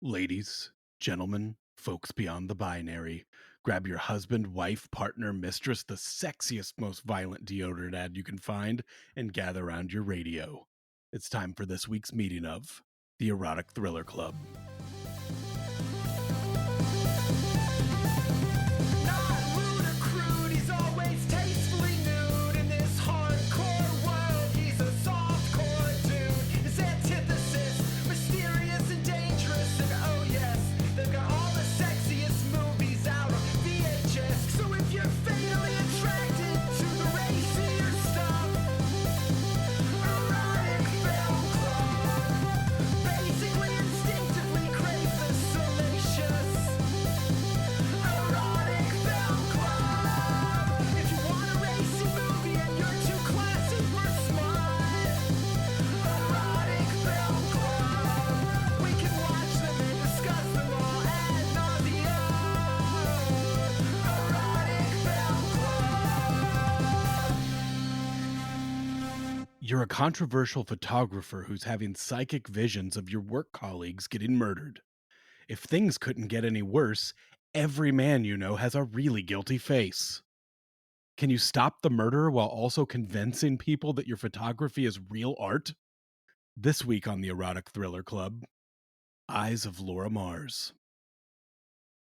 Ladies, gentlemen, folks beyond the binary, grab your husband, wife, partner, mistress, the sexiest, most violent deodorant ad you can find, and gather around your radio. It's time for this week's meeting of the Erotic Thriller Club. You're a controversial photographer who's having psychic visions of your work colleagues getting murdered. If things couldn't get any worse, every man you know has a really guilty face. Can you stop the murder while also convincing people that your photography is real art? This week on the Erotic Thriller Club, Eyes of Laura Mars.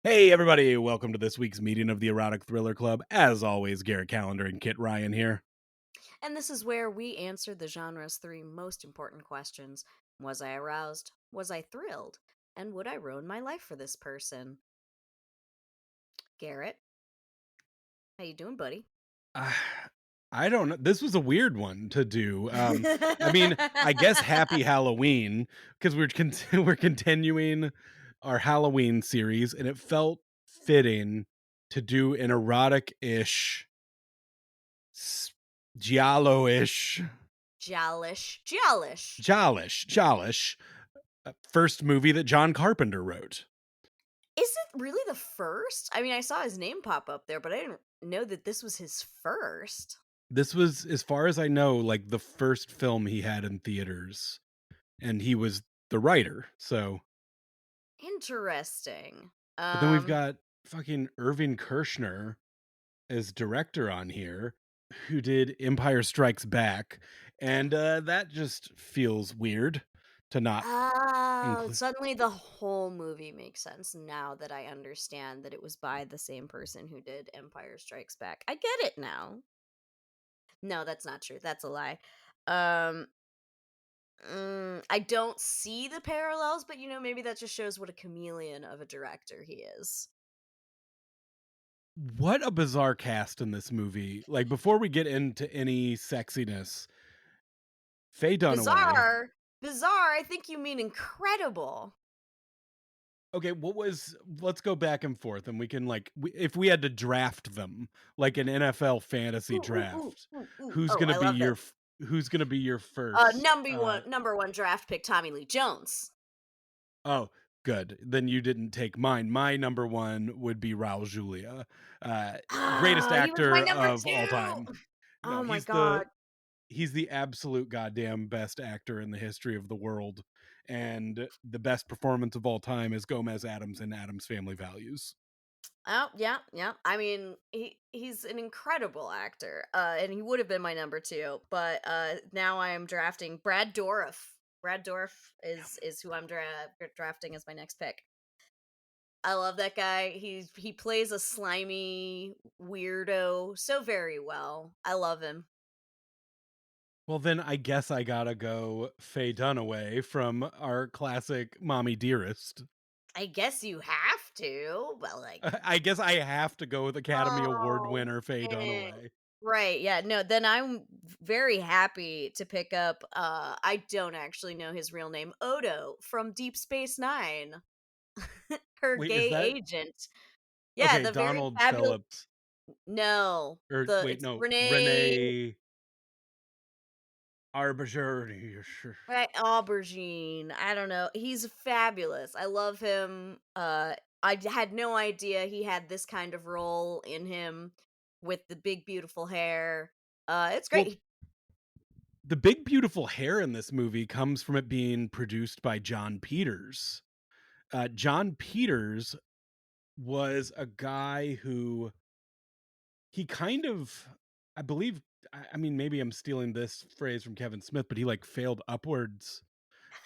Hey everybody, welcome to this week's meeting of the Erotic Thriller Club. As always, Garrett Callender and Kit Ryan here. And this is where we answer the genre's three most important questions. Was I aroused? Was I thrilled? And would I ruin my life for this person? Garrett, how you doing, buddy? I don't know. This was a weird one to do. I guess Happy Halloween because we're continuing our Halloween series, and it felt fitting to do an erotic-ish, giallo-ish, Jollish. jollish first movie that John Carpenter wrote. Is it really the first? I mean, I saw his name pop up there, but I didn't know that this was his first. This was, as far as I know, like the first film he had in theaters, and he was the writer. So, Interesting. but then we've got fucking Irving Kershner as director on here, who did Empire Strikes Back, and that just feels weird to not Oh, include. suddenly the whole movie makes sense now that I understand that it was by the same person who did Empire Strikes Back. I get it now. No, that's not true. That's a lie. Um, I don't see the parallels, but maybe that just shows what a chameleon of a director he is. What a bizarre cast in this movie. Like, before we get into any sexiness, Faye Dunaway. Bizarre, bizarre. I think you mean incredible. Okay, let's go back and forth, and we can, like, if we had to draft them like an NFL fantasy Ooh, ooh, ooh, draft, ooh, ooh. who's Oh, gonna I be love your this. who's gonna be your first? Number one draft pick, Tommy Lee Jones. Oh, good. Then you didn't take mine. My number one would be Raul Julia, uh, greatest Ah, he was my actor number of all two. time. No, Oh my god. he's the absolute goddamn best actor in the history of the world, and the best performance of all time is Gomez Adams in Adam's Family Values. Oh, yeah, yeah. I mean, he's an incredible actor. And he would have been my number two, but now I am drafting Brad Dourif. Brad Dourif is who I'm drafting as my next pick. I love that guy. He plays a slimy weirdo so very well. I love him. Well, then I guess I gotta go Faye Dunaway from our classic Mommy Dearest. I guess you have to, but like, I guess I have to go with Academy Award oh, winner Faye dang. Dunaway. Right, yeah, no, then I'm very happy to pick up, I don't actually know his real name, Odo from Deep Space Nine, her Wait, is gay that agent. Yeah, okay? the very Donald fabulous. Phillips, No, or wait, it's no, Renee. Renee Auberjonois. Right, Aubergine. I don't know. He's fabulous. I love him. I had no idea he had this kind of role in him with the big beautiful hair. It's Well, great. the big beautiful hair in this movie comes from it being produced by John Peters. John Peters was a guy who he kind of, I believe, I mean, maybe I'm stealing this phrase from Kevin Smith, but he like failed upwards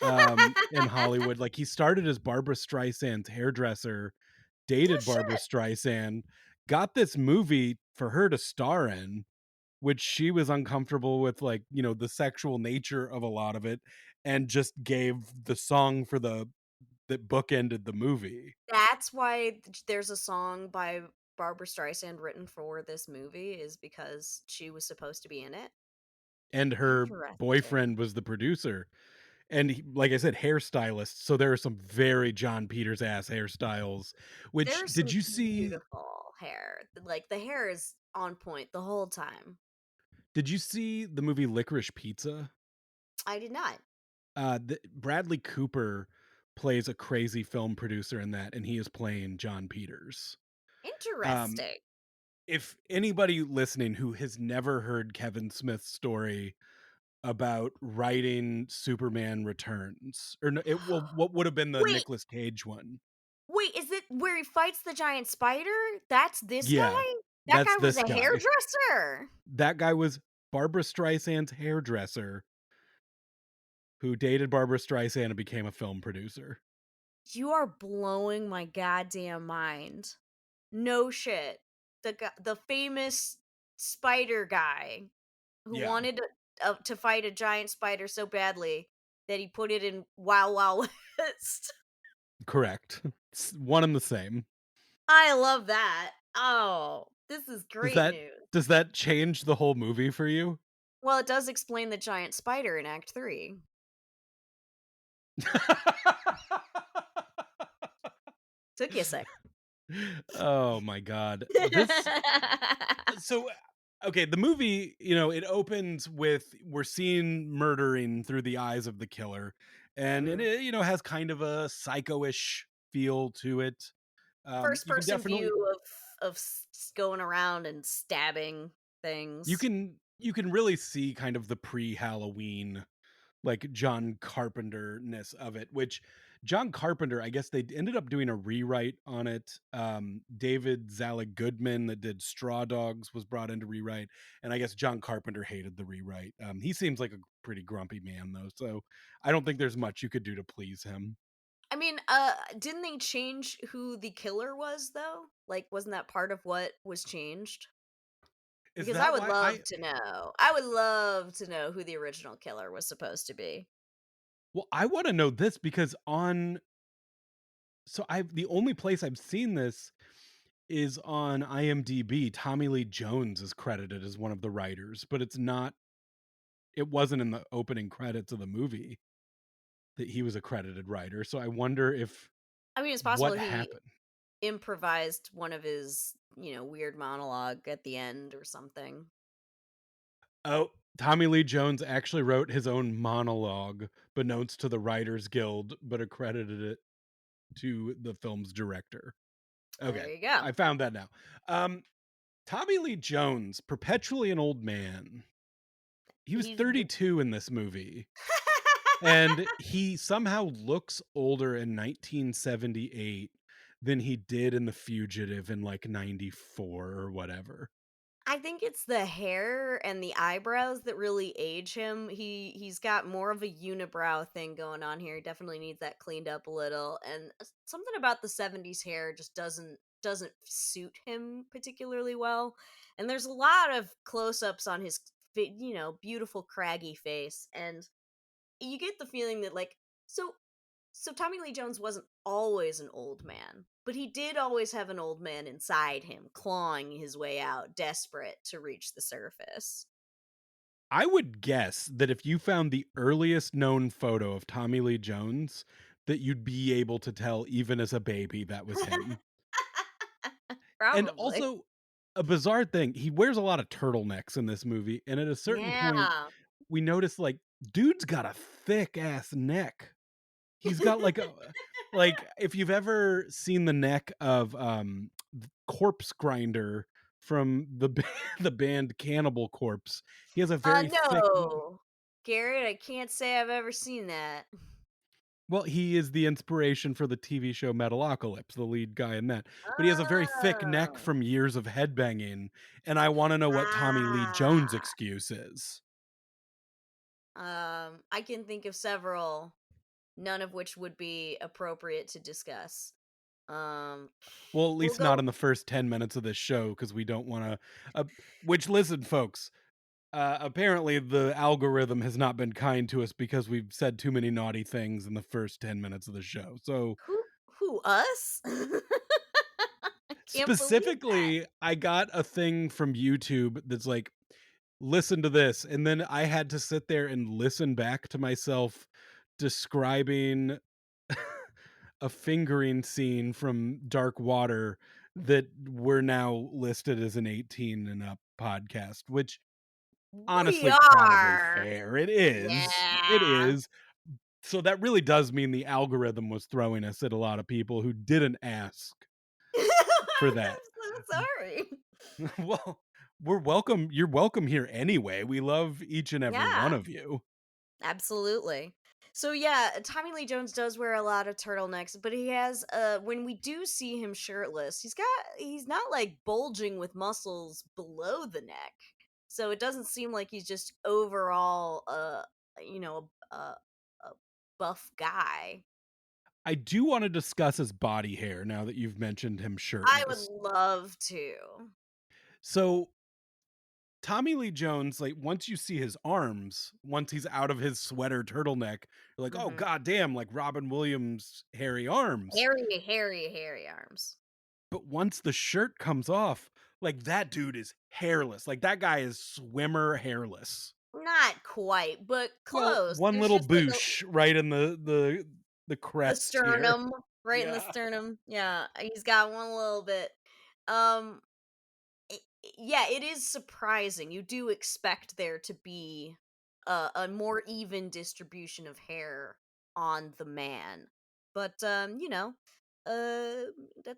in Hollywood. Like he started as Barbara Streisand's hairdresser, No dated Barbara shit. Streisand, got this movie for her to star in, which she was uncomfortable with, like, the sexual nature of a lot of it, and just gave the song for that bookended the movie. That's why there's a song by Barbara Streisand written for this movie is because she was supposed to be in it. And her Interesting. boyfriend was the producer. And he, like I said, hairstylist. So there are some very John Peters ass hairstyles. Which There's did some you see? beautiful hair. Like, the hair is on point the whole time. Did you see the movie Licorice Pizza? I did not. Bradley Cooper plays a crazy film producer in that, and he is playing John Peters. Um, Interesting. if anybody listening who has never heard Kevin Smith's story about writing Superman Returns, or no, what would have been the Wait, Nicolas Cage one? wait, is it where he fights the giant spider? That's this Yeah, guy? That that's guy was this a guy. hairdresser. That guy was Barbara Streisand's hairdresser who dated Barbara Streisand and became a film producer. You are blowing my goddamn mind. No shit. The famous spider guy who Yeah, wanted to fight a giant spider so badly that he put it in Wow Wow West. correct. It's one and the same. I love that. Oh, this is Does great that news. does that change the whole movie for you? Well, it does explain the giant spider in Act 3. Took you a sec. Oh my god. This so okay, the movie, it opens with we're seeing murdering through the eyes of the killer, and Mhm. has kind of a psycho-ish feel to it. First You can person definitely view of going around and stabbing you things. can you can really see kind of the pre-Halloween, like, John Carpenter-ness of it, which John Carpenter, I guess they ended up doing a rewrite on it. David Zalek Goodman that did Straw Dogs was brought in to rewrite, and I guess John Carpenter hated the rewrite. He seems like a pretty grumpy man though, so I don't think there's much you could do to please him. I mean, didn't they change who the killer was though? Like, wasn't that part of what was changed? Is Because I that would why love to know. I would love to know who the original killer was supposed to be. I wanna know this because on so I've the only place I've seen this is on IMDb. Tommy Lee Jones is credited as one of the writers, but it wasn't in the opening credits of the movie that he was a credited writer. So I wonder if I mean, it's possible what he happened. improvised one of his, weird monologue at the end or something. Oh, Tommy Lee Jones actually wrote his own monologue, beknownst to the Writers Guild, but accredited it to the film's director. There Okay, you go. I found that now. Um, Tommy Lee Jones, perpetually an old man. He was He's the 32 in this movie. And he somehow looks older in 1978 than he did in The Fugitive in, like, 94 or whatever. I think it's the hair and the eyebrows that really age him. He's got more of a unibrow thing going on here. He definitely needs that cleaned up a little. And something about the 70s hair just doesn't suit him particularly well. And there's a lot of close-ups on his beautiful craggy face, and you get the feeling that, like, so Tommy Lee Jones wasn't always an old man, but he did always have an old man inside him, clawing his way out, desperate to reach the surface. I would guess that if you found the earliest known photo of Tommy Lee Jones, that you'd be able to tell even as a baby that was him. And Probably. also, a bizarre thing, he wears a lot of turtlenecks in this movie, and at a certain point, Yeah. we notice, like, dude's got a thick ass neck. He's got like, if you've ever seen the neck of, Corpse Grinder from the band Cannibal Corpse, he has a very thick No. Garrett, I can't say I've ever seen that. Well, he is the inspiration for the TV show Metalocalypse, the lead guy in that. But he has a very thick neck Oh. from years of headbanging, and I wanna know what Tommy Lee Jones' Ah. excuse is. I can think of several, none of which would be appropriate to discuss. Um, Well, at we'll least not go in the first 10 minutes of this show, because we don't wanna, which listen, folks, apparently the algorithm has not been kind to us because we've said too many naughty things in the first 10 minutes of the show. So, who us? I can't believe that. specifically, I got a thing from YouTube that's like, "Listen to this," and then I had to sit there and listen back to myself describing a fingering scene from Dark Water that we're now listed as an 18 and up podcast, which We honestly probably are. fair. It is. It Yeah. is. So that really does mean the algorithm was throwing us at a lot of people who didn't ask for that. I'm so sorry. Well, we're welcome. You're welcome here anyway. We love each and every one Yeah. of you. Absolutely. So yeah, Tommy Lee Jones does wear a lot of turtlenecks, but he has when we do see him shirtless, he's not like bulging with muscles below the neck. So it doesn't seem like he's just overall you know, a buff guy. I do want to discuss his body hair now that you've mentioned him I would shirtless. love to. So Tommy Lee Jones, like once you see his arms, once he's out of his sweater turtleneck, you're like, oh Mhm. god damn, like Robin Williams' hairy arms. Hairy arms. But once the shirt comes off, like that dude is hairless. Like that guy is swimmer hairless. Not quite, but Well, close. one There's little just like boosh right in the the crest here. sternum, right in the Yeah. sternum. Yeah, he's got one little bit. Um, yeah, it is surprising. You do expect there to be a more even distribution of hair on the man, but that's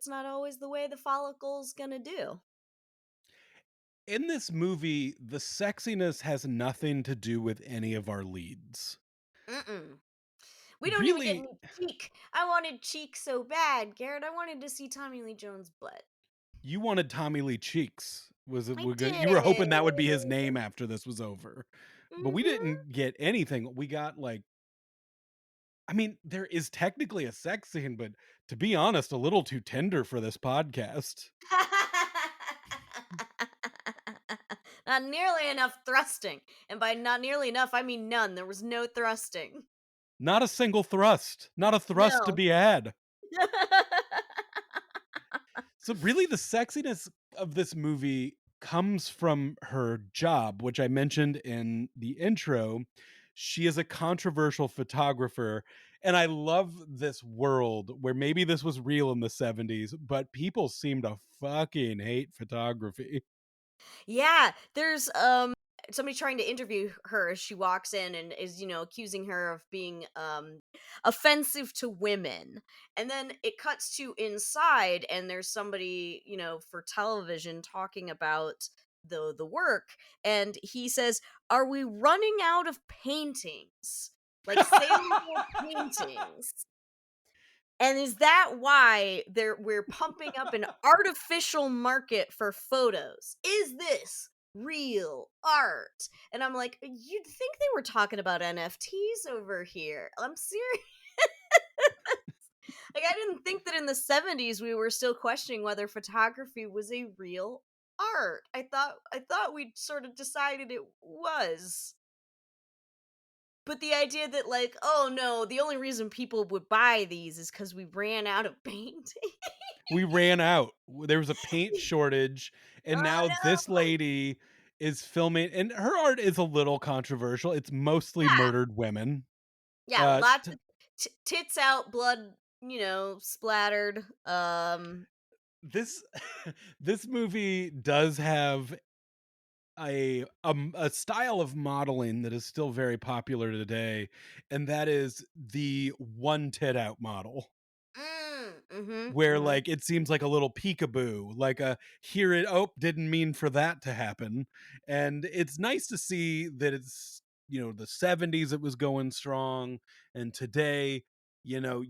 not always the way the follicle's gonna do. In this movie, the sexiness has nothing to do with any of our leads. Mm-mm. We don't even get Really, any cheek. I wanted cheek so bad, Garrett. I wanted to see Tommy Lee Jones' butt. you wanted Tommy Lee Cheeks. I You were did. hoping that would be his name after this was over. But we Mhm. didn't get anything. We got like, I mean, there is technically a sex scene, but to be honest, a little too tender for this podcast. Not nearly enough thrusting. And by not nearly enough, I mean none. There was no thrusting. Not a single thrust. Not a thrust to No. be had. So really the sexiness of this movie comes from her job, which I mentioned in the intro. She is a controversial photographer, and I love this world where maybe this was real in the 70s, but people seem to fucking hate photography. Yeah, there's somebody trying to interview her as she walks in and is, accusing her of being offensive to women. And then it cuts to inside and there's somebody, for television talking about the work and he says, "Are we running out of paintings? Like saleable paintings?" And is that why we're pumping up an artificial market for photos? Is this real art? And I'm like, you'd think they were talking about NFTs over here. I'm serious. Like I didn't think that in the 70s we were still questioning whether photography was a real art. I thought we'd sort of decided it was. But the idea that like, oh no, the only reason people would buy these is because we ran out of paint. We ran out. There was a paint shortage, and Oh now this no! lady is filming, and her art is a little controversial. It's mostly Yeah, murdered women. yeah, lots T of tits out, blood, splattered. This this movie does have a style of modeling that is still very popular today, and that is the one tit out model, where Mhm. like it seems like a little peekaboo, like a here it oh didn't mean for that to happen, and it's nice to see that it's the 70s it was going strong, and today. you know,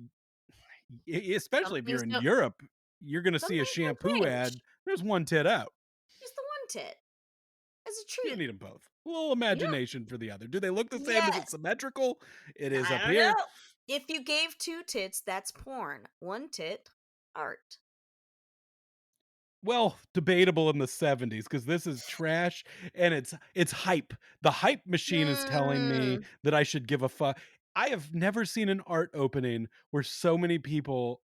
especially Some if you're things in don't Europe, you're gonna some see a things don't shampoo ad, change. there's one tit out. Just the one tit as a You don't treat. need them both. A little Yeah. imagination for the other. Do they look the same? Is it Yes. symmetrical? It is I up don't here. know. If you gave 2 tits, that's porn. 1 tit, art. Well, debatable in the 70s because this is trash and it's hype. The hype machine is telling me Hmm. that I should give a fuck. I have never seen an art opening where so many people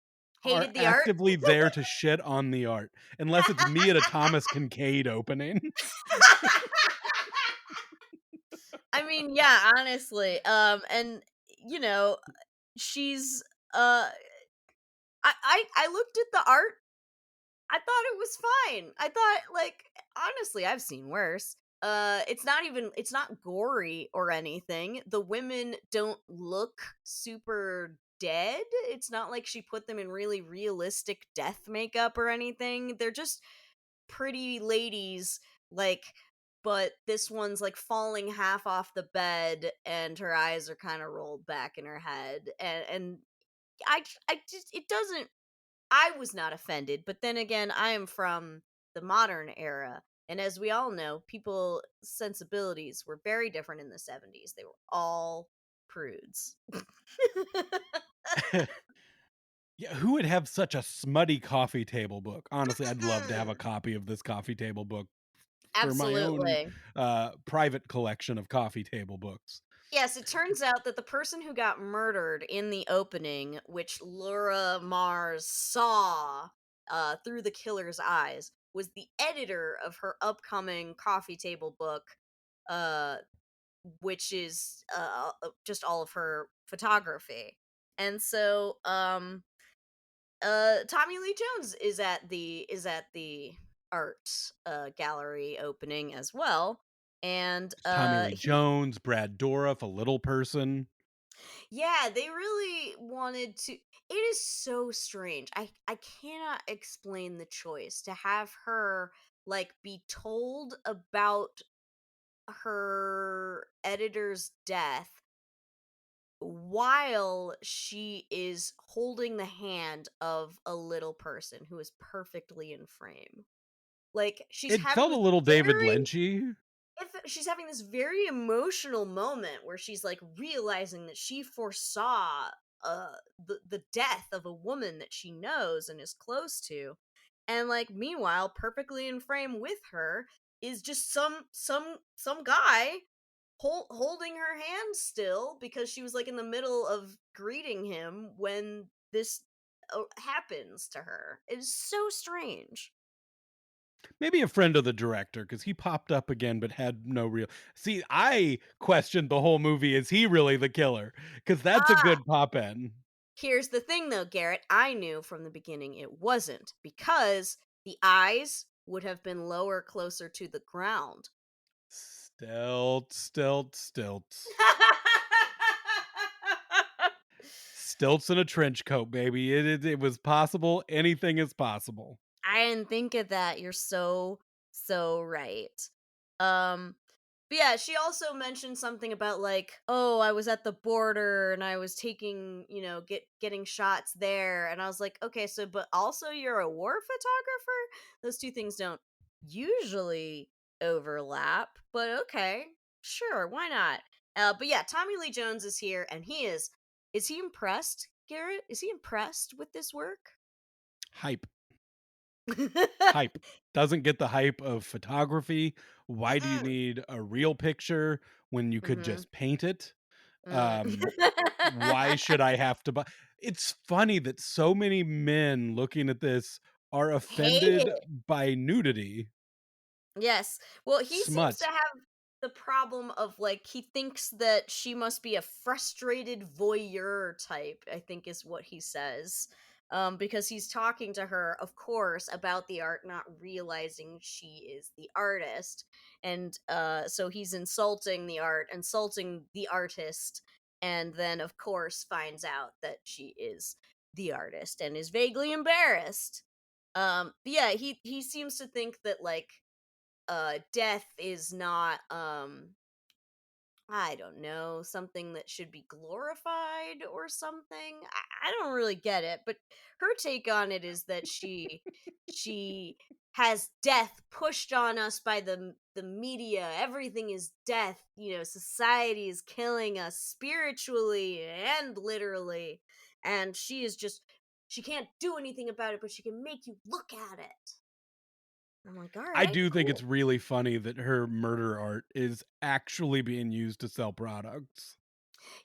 are Hated the art? actively there to shit on the art, unless it's me at a Thomas Kincaid opening. I mean, yeah, honestly. And you know, she's uh I looked at the art. I thought it was fine. I thought like honestly, I've seen worse. It's not gory or anything. The women don't look super dead. It's not like she put them in really realistic death makeup or anything. They're just pretty ladies like, but this one's like falling half off the bed and her eyes are kind of rolled back in her head, and I just it doesn't I was not offended, but then again, I am from the modern era. And as we all know, people sensibilities were very different in the 70s. They were all prudes. Yeah, who would have such a smutty coffee table book? Honestly, I'd love to have a copy of this coffee table book for my own, Absolutely. private collection of coffee table books. Yes, it turns out that the person who got murdered in the opening, which Laura Mars saw through the killer's eyes, was the editor of her upcoming coffee table book, uh, which is just all of her photography. And so Tommy Lee Jones is at the art gallery opening as well. And There's Tommy Lee he Jones, Brad Dourif, a little person. yeah, they really wanted to. It is so strange. I cannot explain the choice to have her like be told about her editor's death while she is holding the hand of a little person who is perfectly in frame. Like she's It having felt a this little David very Lynchy. if she's having this very emotional moment where she's like realizing that she foresaw the death of a woman that she knows and is close to, and like meanwhile perfectly in frame with her is just some guy holding her hand still because she was like in the middle of greeting him when this happens to her. It is so strange. Maybe a friend of the director because he popped up again but had no real. See, I questioned the whole movie. Is he really the killer? Because that's a Ah, good pop in. here's the thing though, Garrett. I knew from the beginning it wasn't because the eyes would have been lower closer to the ground. Stilts. Stilts in a trench coat, baby. It was possible. Anything is possible. I didn't think of that. You're so right. Um but yeah, she also mentioned something about like, oh, I was at the border and I was taking, getting shots there, and I was like, okay, so but also you're a war photographer? Those two things don't usually overlap, but okay. Sure, why not? But yeah, Tommy Lee Jones is here and is he impressed, Garrett? Is he impressed with this work? Hype. Hype. Doesn't get the hype of photography. Why do you Mm-mm. need a real picture when you could Mhm. just paint it? Mm. Um, why should I have to buy? It's funny that so many men looking at this are Hate offended it. by nudity. Yes. Well, he seems to Smut. have the problem of like he thinks that she must be a frustrated voyeur type, I think is what he says. Because he's talking to her, of course, about the art, not realizing she is the artist. And so he's insulting the art, insulting the artist, and then of course finds out that she is the artist and is vaguely embarrassed. But yeah, he seems to think that like death is not I don't know, something that should be glorified or something. I don't really get it, but her take on it is that she has death pushed on us by the media. Everything is death. Society is killing us spiritually and literally. And she can't do anything about it, but she can make you look at it. I'm like, all I right, do think it's cool. really funny that her murder art is actually being used to sell products.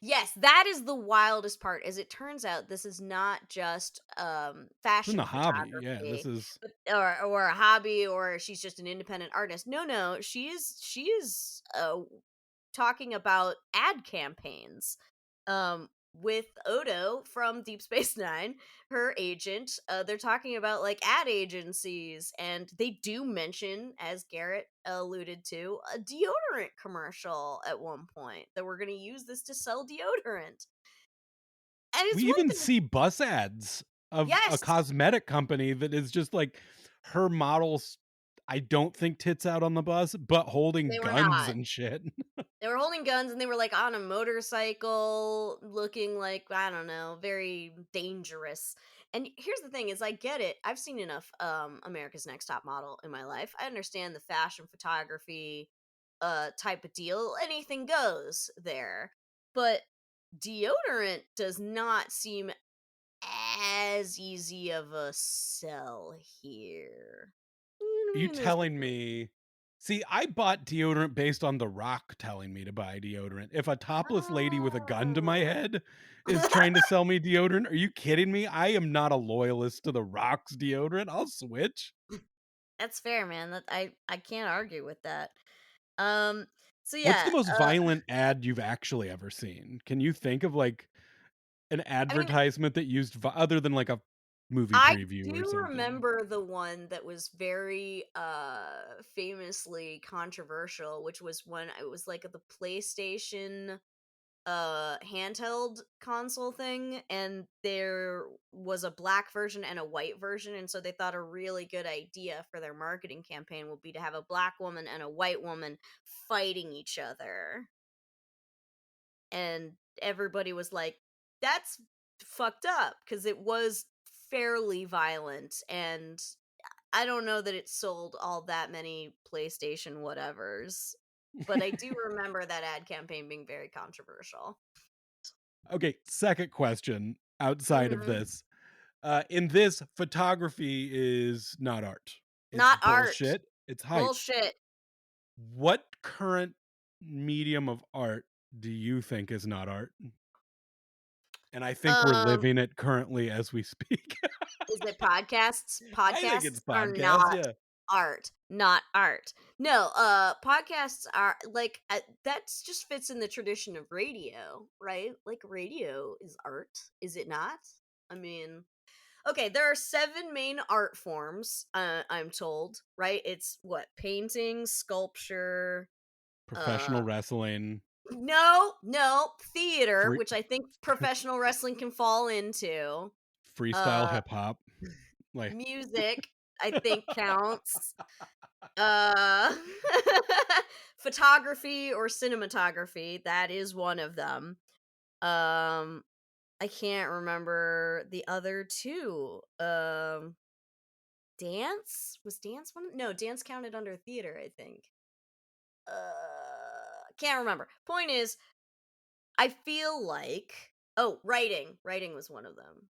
Yes, that is the wildest part. As it turns out, this is not just It's in fashion the hobby. Yeah, this photography, is or a hobby, or she's just an independent artist. No, no, she is talking about ad campaigns. With Odo from Deep Space Nine, her agent, they're talking about like ad agencies, and they do mention, as Garrett alluded to, a deodorant commercial at one point that we're going to use this to sell deodorant. And we it's one even thing, see bus ads of a yes, cosmetic company that is just like her models. I don't think tits out on the bus, but holding they were guns not. and shit. They were holding guns and they were like on a motorcycle looking like, I don't know, very dangerous. And here's the thing is I get it. I've seen enough America's Next Top Model in my life. I understand the fashion photography type of deal. Anything goes there. But deodorant does not seem as easy of a sell here. Are you I mean, there's telling me? See, I bought deodorant based on The Rock telling me to buy deodorant. If a topless lady with a gun to my oh. head is trying to sell me deodorant, are you kidding me? I am not a loyalist to The Rock's deodorant. I'll switch. That's fair, man. That I can't argue with that. Um, so What's the yeah, most violent ad you've actually ever seen? Can you think of like an I mean, advertisement that used other than like a movie I preview or do something? remember the one that was very famously controversial, which was when it was like the PlayStation handheld console thing, and there was a black version and a white version, and so they thought a really good idea for their marketing campaign would be to have a black woman and a white woman fighting each other. And everybody was like, "That's fucked up," because it was fairly violent, and I don't know that it sold all that many PlayStation whatevers, but I do remember that ad campaign being very controversial. Okay, second question outside of Mhm. this. In this, photography is not art. It's Not art. bullshit. It's hype. Bullshit. What current medium of art do you think is not art? And I think we're Um, living it currently as we speak. is it podcasts? I think it's Podcasts are podcasts, not yeah. art. Not art. No, podcasts are like that just fits in the tradition of radio, right? Like radio is art, is it not? I mean, okay, there are seven main art forms, I'm told, right? It's what? Painting, sculpture, uh Professional wrestling, no, no, theater, free which I think professional wrestling can fall into. freestyle Uh hip hop, like Music, I think counts. Uh Photography or cinematography, that is one of them. Um I can't remember the other two. Dance? Was dance one? No, dance counted under theater, I think. Can't remember. Point is, I feel like writing. Writing was one of them.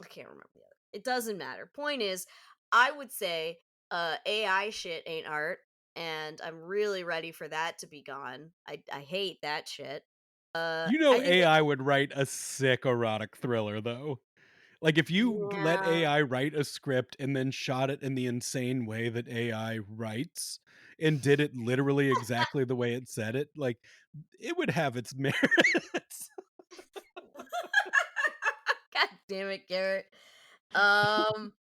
I can't remember the other. It doesn't matter. Point is, I would say AI shit ain't art, and I'm really ready for that to be gone. I hate that shit. you know I think that AI would write a sick erotic thriller though. Like, if you let yeah. AI write a script and then shot it in the insane way that AI writes and did it literally exactly the way it said it, like, it would have its merits. God damn it, Garrett. Um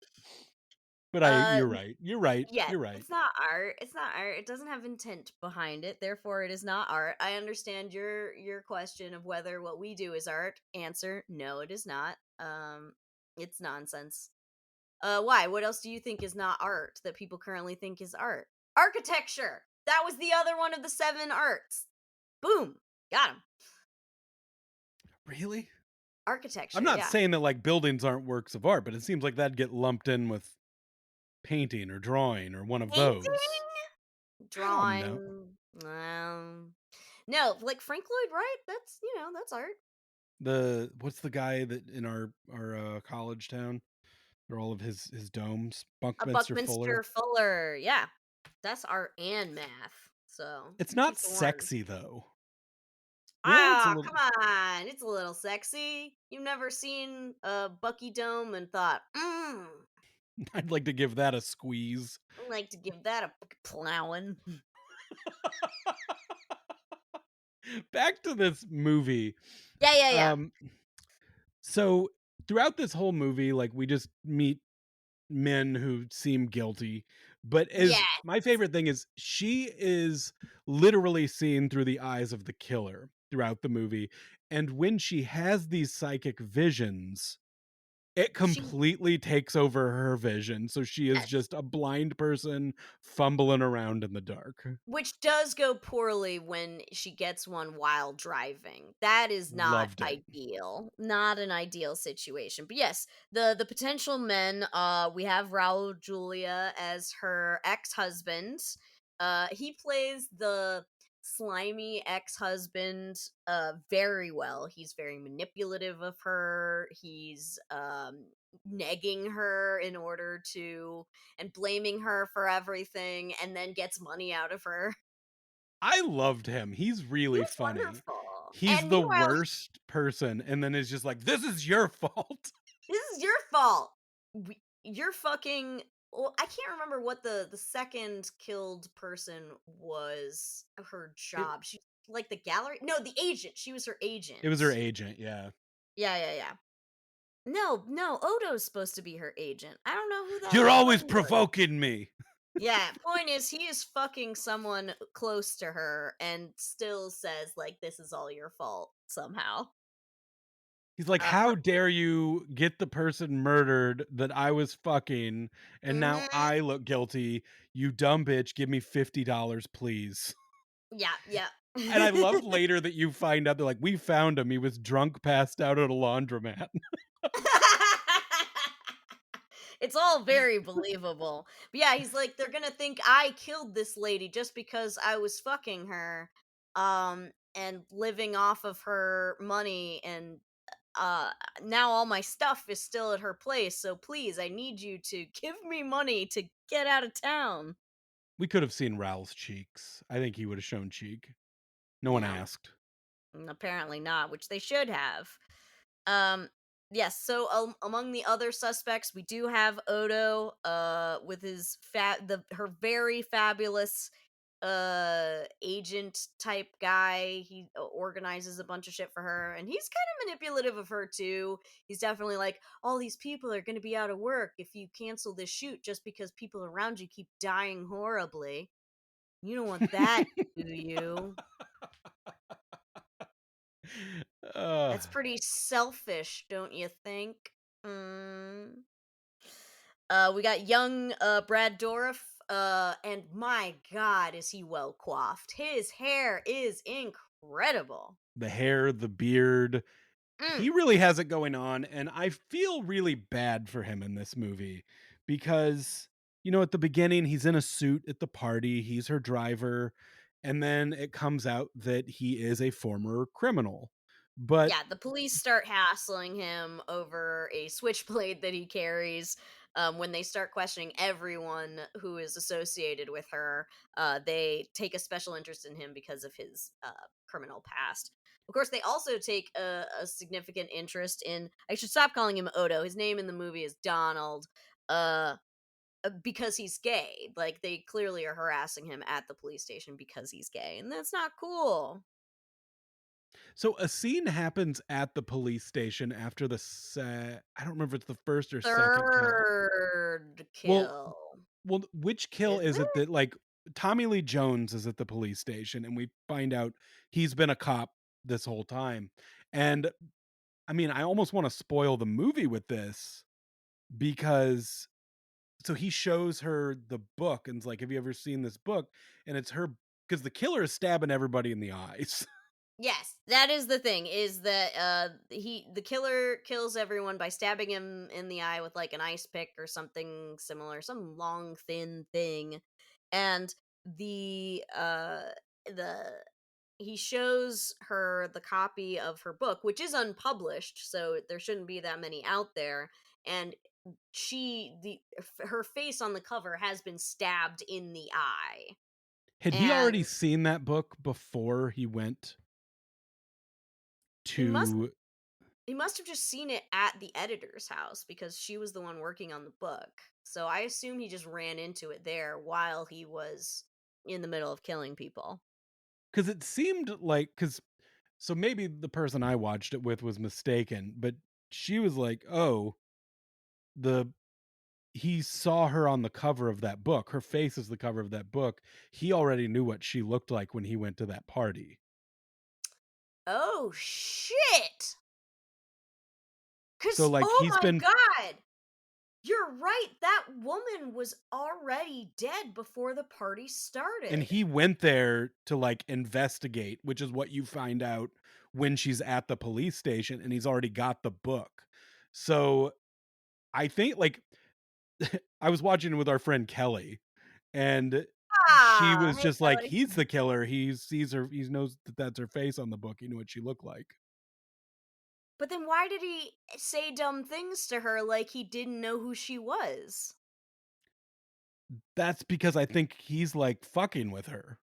But uh you're right, you're right, Yeah, you're right. it's not art. It's not art. It doesn't have intent behind it. Therefore, it is not art. I understand your question of whether what we do is art. Answer: no, it is not. It's nonsense. Why? What else do you think is not art that people currently think is art? Architecture. That was the other one of the seven arts. Boom, got him. Really? I'm Architecture, not yeah. saying that like buildings aren't works of art, but it seems like that'd get lumped in with painting or drawing or one of those. Painting, I don't know. drawing. No, like Frank Lloyd Wright. That's that's art. The what's the guy that in our college town? Or all of his domes, A Buckminster Buckminster Fuller. Fuller. Yeah, that's art and math. So It's not teach the one. sexy though. Well, it's a Ah, little. come on. It's a little sexy. You've never seen a Bucky Dome and thought, I'd like to give that a squeeze. I'd like to give that a plowing. Back to this movie. Yeah, yeah, yeah. Um, so throughout this whole movie, like we just meet men who seem guilty, but as Yes. my favorite thing is she is literally seen through the eyes of the killer throughout the movie, and when she has these psychic visions, it She completely takes over her vision, so she is yes. just a blind person fumbling around in the dark. Which does go poorly when she gets one while driving. That is not Loved it. ideal. Not an ideal situation. But yes, the potential men, we have Raul Julia as her ex-husband. He plays the slimy ex-husband very well. He's very manipulative of her. He's negging her in order to and blaming her for everything and then gets money out of her. I loved him, he's He really was funny. wonderful. He's And the meanwhile, worst person, and then is just like, "This is your fault." this is your fault. You're fucking well, I can't remember what the second killed person was her It job. She like the gallery? No, the agent. She was her it was her agent. agent, yeah. Yeah, yeah, yeah. No, no, Odo's supposed to be her agent. I don't know who the "You're hell always Odo was. provoking me." Yeah, point is he is fucking someone close to her and still says like this is all your fault somehow. He's like, Her "How dare you get the person murdered that I was fucking, and now mhm. I look guilty. You dumb bitch, give me $50, please." Yeah, yeah. And I love later that you find out they're like, "We found him. He was drunk, passed out at a laundromat." It's all very believable. But yeah, he's like, they're gonna think I killed this lady just because I was fucking her, and living off of her money, and uh now all my stuff is still at her place. So please, I need you to give me money to get out of town. We could have seen Raoul's cheeks. I think he would have shown cheek. No one Yeah, asked. apparently not, which they should have. Um, yes. So among the other suspects, we do have Odo, with his her very fabulous agent type guy. He organizes a bunch of shit for her, and he's kind of manipulative of her too. He's definitely like, all these people are going to be out of work if you cancel this shoot just because people around you keep dying horribly. You don't want that, do you? Ugh. That's pretty selfish, don't you think? Mm. We got young Brad Dourif, and my God, is he well coiffed? His hair is incredible. The hair, the beard. Mm. He really has it going on, and I feel really bad for him in this movie because, at the beginning, he's in a suit at the party, he's her driver, and then it comes out that he is a former criminal. But Yeah, the police start hassling him over a switchblade that he carries. When they start questioning everyone who is associated with her, they take a special interest in him because of his criminal past. Of course, they also take a significant interest in. I should stop calling him Odo. His name in the movie is Donald. Uh, because he's gay. Like they clearly are harassing him at the police station because he's gay, and that's not cool. so a scene happens at the police station after I don't remember if it's the first or second kill. Third Well, kill. which kill Is is it it? that like Tommy Lee Jones is at the police station and we find out he's been a cop this whole time. And I mean, I almost want to spoil the movie with this because so he shows her the book and's like, "Have you ever seen this book?" And it's her because the killer is stabbing everybody in the eyes. Yes, that is the thing, is that the killer kills everyone by stabbing him in the eye with like an ice pick or something similar, some long thin thing. And the he shows her the copy of her book, which is unpublished, so there shouldn't be that many out there. And her face on the cover has been stabbed in the eye. Had he already And seen that book before he went he must to He must have just seen it at the editor's house because she was the one working on the book. So I assume he just ran into it there while he was in the middle of killing people. because it seemed like because so maybe the person I watched it with was mistaken, but she was like, "Oh, the he saw her on the cover of that book. Her face is the cover of that book. He already knew what she looked like when he went to that party." Oh shit! So, Cause like, oh he's my been god! You're right, that woman was already dead before the party and started. he went there to, like, investigate, which is what you find out when she's at the police station, and he's already got the book. So, I think, like, I was watching with our friend Kelly, and she Ah, was hey just like, Kelly. "He's the killer. He sees her. He knows that that's her face on the book. He knew what she looked like." But then why did he say dumb things to her like he didn't know who she was? That's because I think he's, like, fucking with her.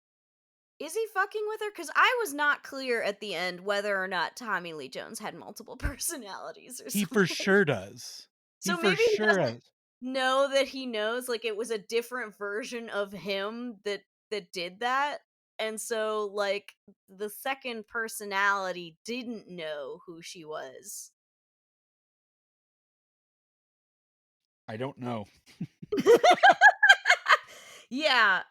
Is he fucking with her? Because I was not clear at the end whether or not Tommy Lee Jones had multiple personalities or He for something. sure does. He So for maybe he sure doesn't does. know that he knows, like, it was a different version of him that did that, and so, like, the second personality didn't know who she was. I don't know. Yeah,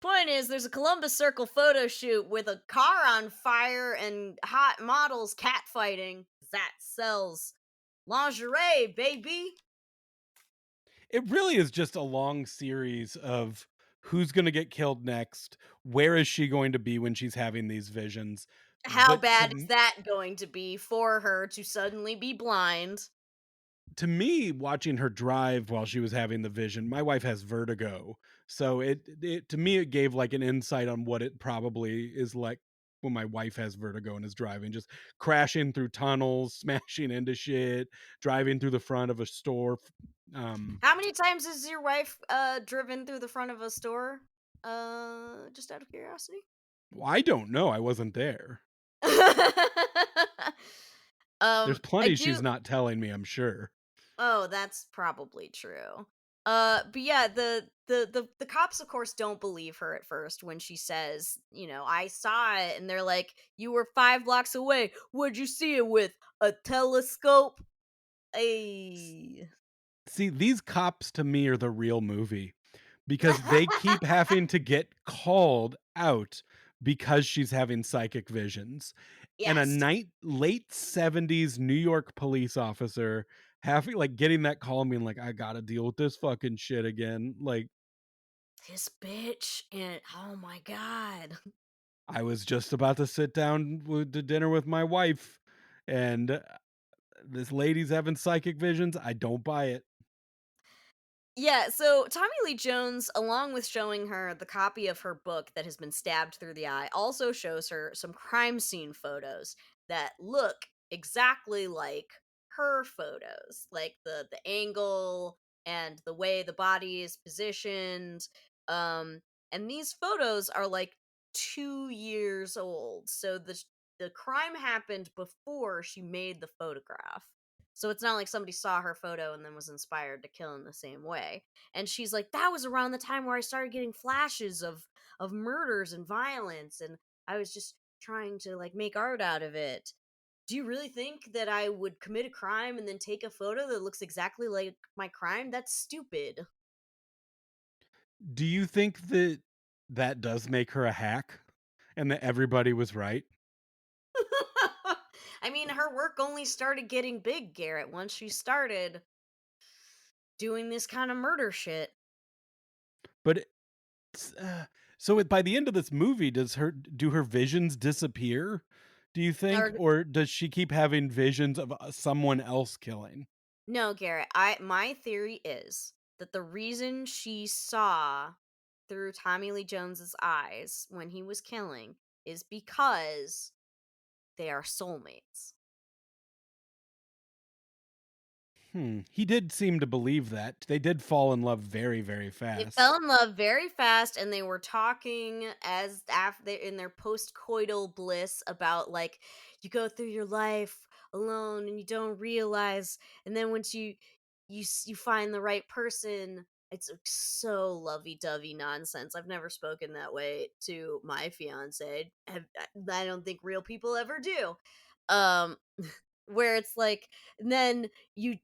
point is there's a Columbus Circle photo shoot with a car on fire and hot models catfighting. That sells lingerie, baby. It really is just a long series of who's gonna get killed next, where is she going to be when she's having these visions, How but bad is that going to be for her to suddenly be blind? to me, watching her drive while she was having the vision, my wife has vertigo, so it to me, it gave, like, an insight on what it probably is like when my wife has vertigo and is driving, just crashing through tunnels, smashing into shit, driving through the front of a store, How many times has your wife driven through the front of a store? Just out of curiosity. well, I don't know, I wasn't there. There's I plenty she's do. not telling me, I'm sure. Oh, that's probably true. But yeah, the cops, of course, don't believe her at first when she says, I saw it, and they're like, "You were 5 blocks away. What'd you see it with? A telescope?" Ay. See, these cops to me are the real movie because they keep having to get called out because she's having psychic visions. And a Yes, night late 70s New York police officer having like getting that call and being like, I gotta deal with this fucking shit again. Like, this bitch, and oh my god. I was just about to sit down to dinner with my wife, and this lady's having psychic visions. I don't buy it. Yeah, so Tommy Lee Jones, along with showing her the copy of her book that has been stabbed through the eye, also shows her some crime scene photos that look exactly like her photos, like the angle and the way the body is positioned. Um, and these photos are like 2 years old, so the crime happened before she made the photograph. So it's not like somebody saw her photo and then was inspired to kill in the same way. And she's like, that was around the time where I started getting flashes of murders and violence, and I was just trying to like make art out of it. Do you really think that I would commit a crime and then take a photo that looks exactly like my crime? That's stupid. Do you think that that does make her a hack and that everybody was right? I mean, her work only started getting big, Garrett, once she started doing this kind of murder shit. But So by the end of this movie, do her visions disappear? Do you think, Or or does she keep having visions of someone else killing? no, Garrett, I my theory is that the reason she saw through Tommy Lee Jones's eyes when he was killing is because they are soulmates. He did seem to believe that. They did fall in love very, very They fell fast. in love very fast, and they were talking as after in their post-coital bliss about like you go through your life alone and you don't realize, and then once you find the right person, it's like so lovey-dovey nonsense. I've never spoken that way to my fiance. I don't think real people ever do. Um, where it's like, and then you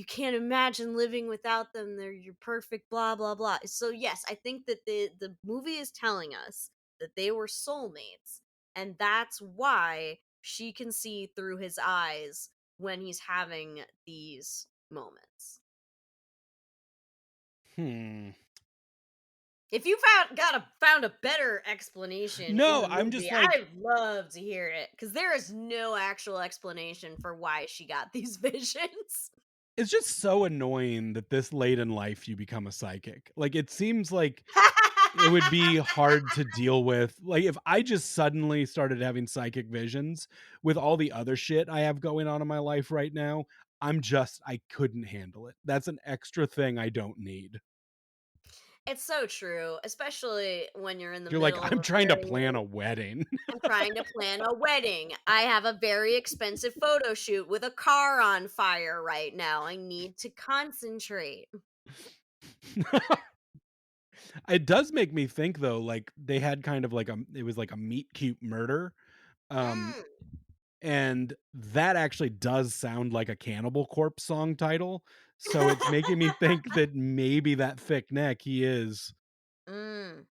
can't imagine living without them, they're your perfect blah blah blah. So yes, I think that the movie is telling us that they were soulmates, and that's why she can see through his eyes when he's having these moments. Hmm. If you found a better explanation in No, the I'm movie, just like, I'd love to hear it, because there is no actual explanation for why she got these visions. it's just so annoying that this late in life you become a psychic. Like, it seems like it would be hard to deal with. Like, if I just suddenly started having psychic visions with all the other shit I have going on in my life right now, I couldn't handle it. That's an extra thing I don't need. It's so true, especially when you're in the You're like, middle of I'm a trying to very plan a wedding. I'm trying to plan a wedding. I have a very expensive photo shoot with a car on fire right now. I need to concentrate. It does make me think though, like they had kind of like it was like a meet cute murder. Um, Mm, and that actually does sound like a Cannibal Corpse song title. So it's making me think that maybe that thick neck he is. mm.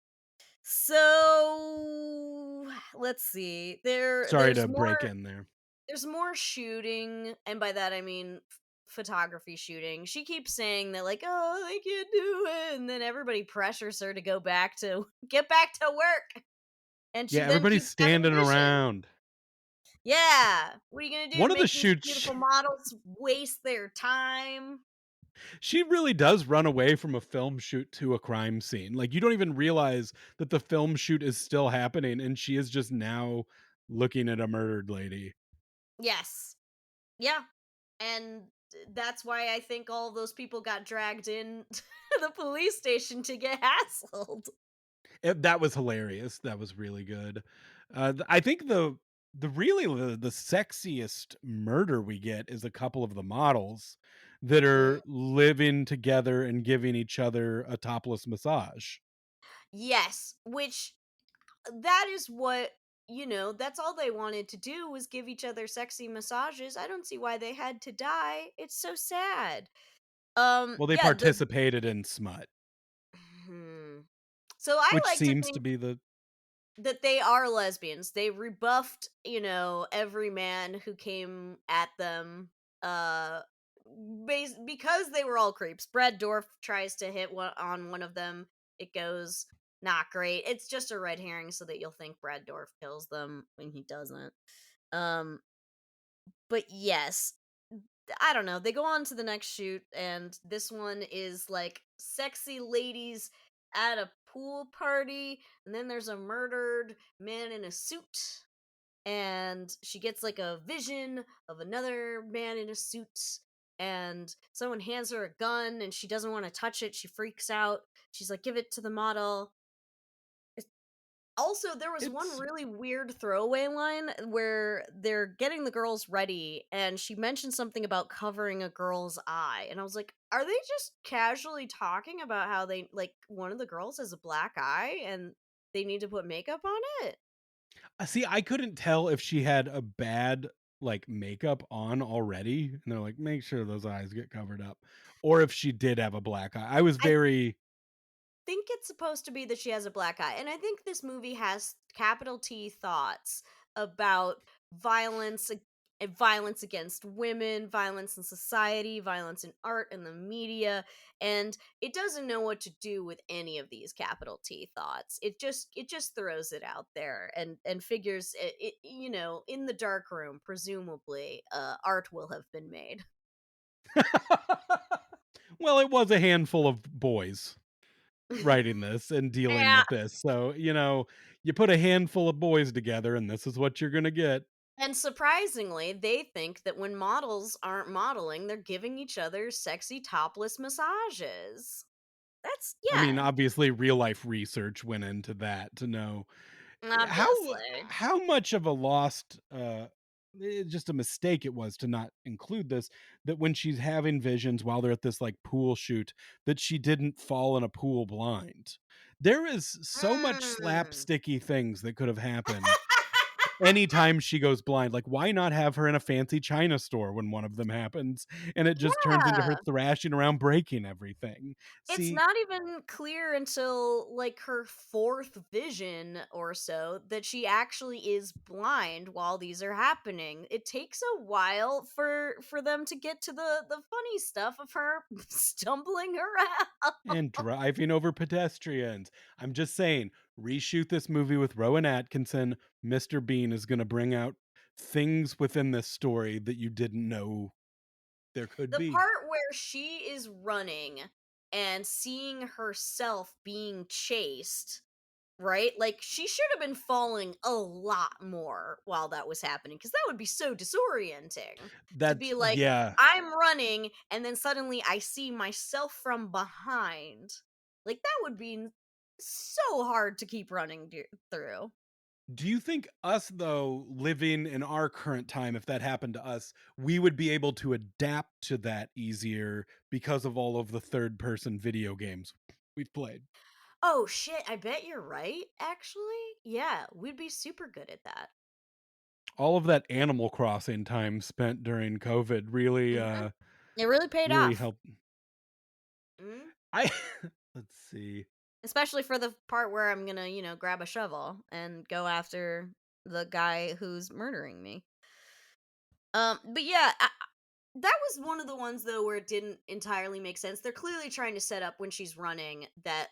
So, let's see. Sorry to break in there. There's more shooting, and by that I mean photography shooting. She keeps saying that like, "Oh, I can't do it," and then everybody pressures her to go back to get back to work, and she Yeah, then everybody's keeps having standing visions. around. Yeah, what are you gonna do? One of the Make these shoots, beautiful models waste their time? she really does run away from a film shoot to a crime scene. Like, you don't even realize that the film shoot is still happening, and she is just now looking at a murdered lady. Yes, yeah, and that's why I think all those people got dragged in to the police station to get hassled. That was hilarious. That was really good. I think the sexiest murder we get is a couple of the models that Mhm. are living together and giving each other a topless massage. Yes, which that is what that's all they wanted to do was give each other sexy massages. I don't see why they had to die. It's so sad. Well, they Yeah, the participated in smut, hmm. So I which like to seems to think be the that they are lesbians. They rebuffed, every man who came at them uh because they were all creeps. Brad Dorf tries to hit one of them. It goes not great. It's just a red herring so that you'll think Brad Dorf kills them when he doesn't. Um but yes, I don't know. They go on to the next shoot, and this one is like sexy ladies at a pool party, and then there's a murdered man in a suit, and she gets like a vision of another man in a suit, and someone hands her a gun, and she doesn't want to touch it. She freaks out. She's like, "Give it to the model." Also, there was one it's really weird throwaway line where they're getting the girls ready, and she mentioned something about covering a girl's eye. And I was like, are they just casually talking about how they, like, one of the girls has a black eye and they need to put makeup on it? see, I couldn't tell if she had a bad like makeup on already, and they're like, make sure those eyes get covered up, or if she did have a black eye. I was I very think it's supposed to be that she has a black eye. And I think this movie has capital T thoughts about violence violence against women, violence in society, violence in art and the media, and it doesn't know what to do with any of these capital T thoughts. It just throws it out there and figures in the dark room presumably art will have been made. Well, it was a handful of boys writing this and dealing Yeah. with this. So, you put a handful of boys together and this is what you're going to get. And surprisingly, they think that when models aren't modeling, they're giving each other sexy topless massages. That's I mean, yeah, obviously real life research went into that to know how obviously. how much of a lost just a mistake it was to not include this, that when she's having visions while they're at this like pool shoot, that she didn't fall in a pool blind. There is so much Mm. slapsticky things that could have happened anytime she goes blind. Like, why not have her in a fancy china store when one of them happens and it just turns into her Yeah. thrashing around breaking everything? It's See, not even clear until like her fourth vision or so that she actually is blind while these are happening. It takes a while for them to get to the funny stuff of her stumbling around. and driving over pedestrians. I'm just saying, reshoot this movie with Rowan Atkinson. Mr. Bean is going to bring out things within this story that you didn't know there could The be. part where she is running and seeing herself being chased, right? Like she should have been falling a lot more while that was happening because that would be so disorienting to That's, be like, yeah. I'm running and then suddenly I see myself from behind. Like that would be so hard to keep running through. Do you think us, though, living in our current time, if that happened to us, we would be able to adapt to that easier because of all of the third person video games we've played? Oh shit, I bet you're right, actually. Yeah, we'd be super good at that. All of that Animal Crossing time spent during COVID really, Mhm. It really paid really off. helped. Mhm. I let's see. Especially for the part where I'm gonna, grab a shovel and go after the guy who's murdering me. But yeah, that was one of the ones though where it didn't entirely make sense. They're clearly trying to set up when she's running that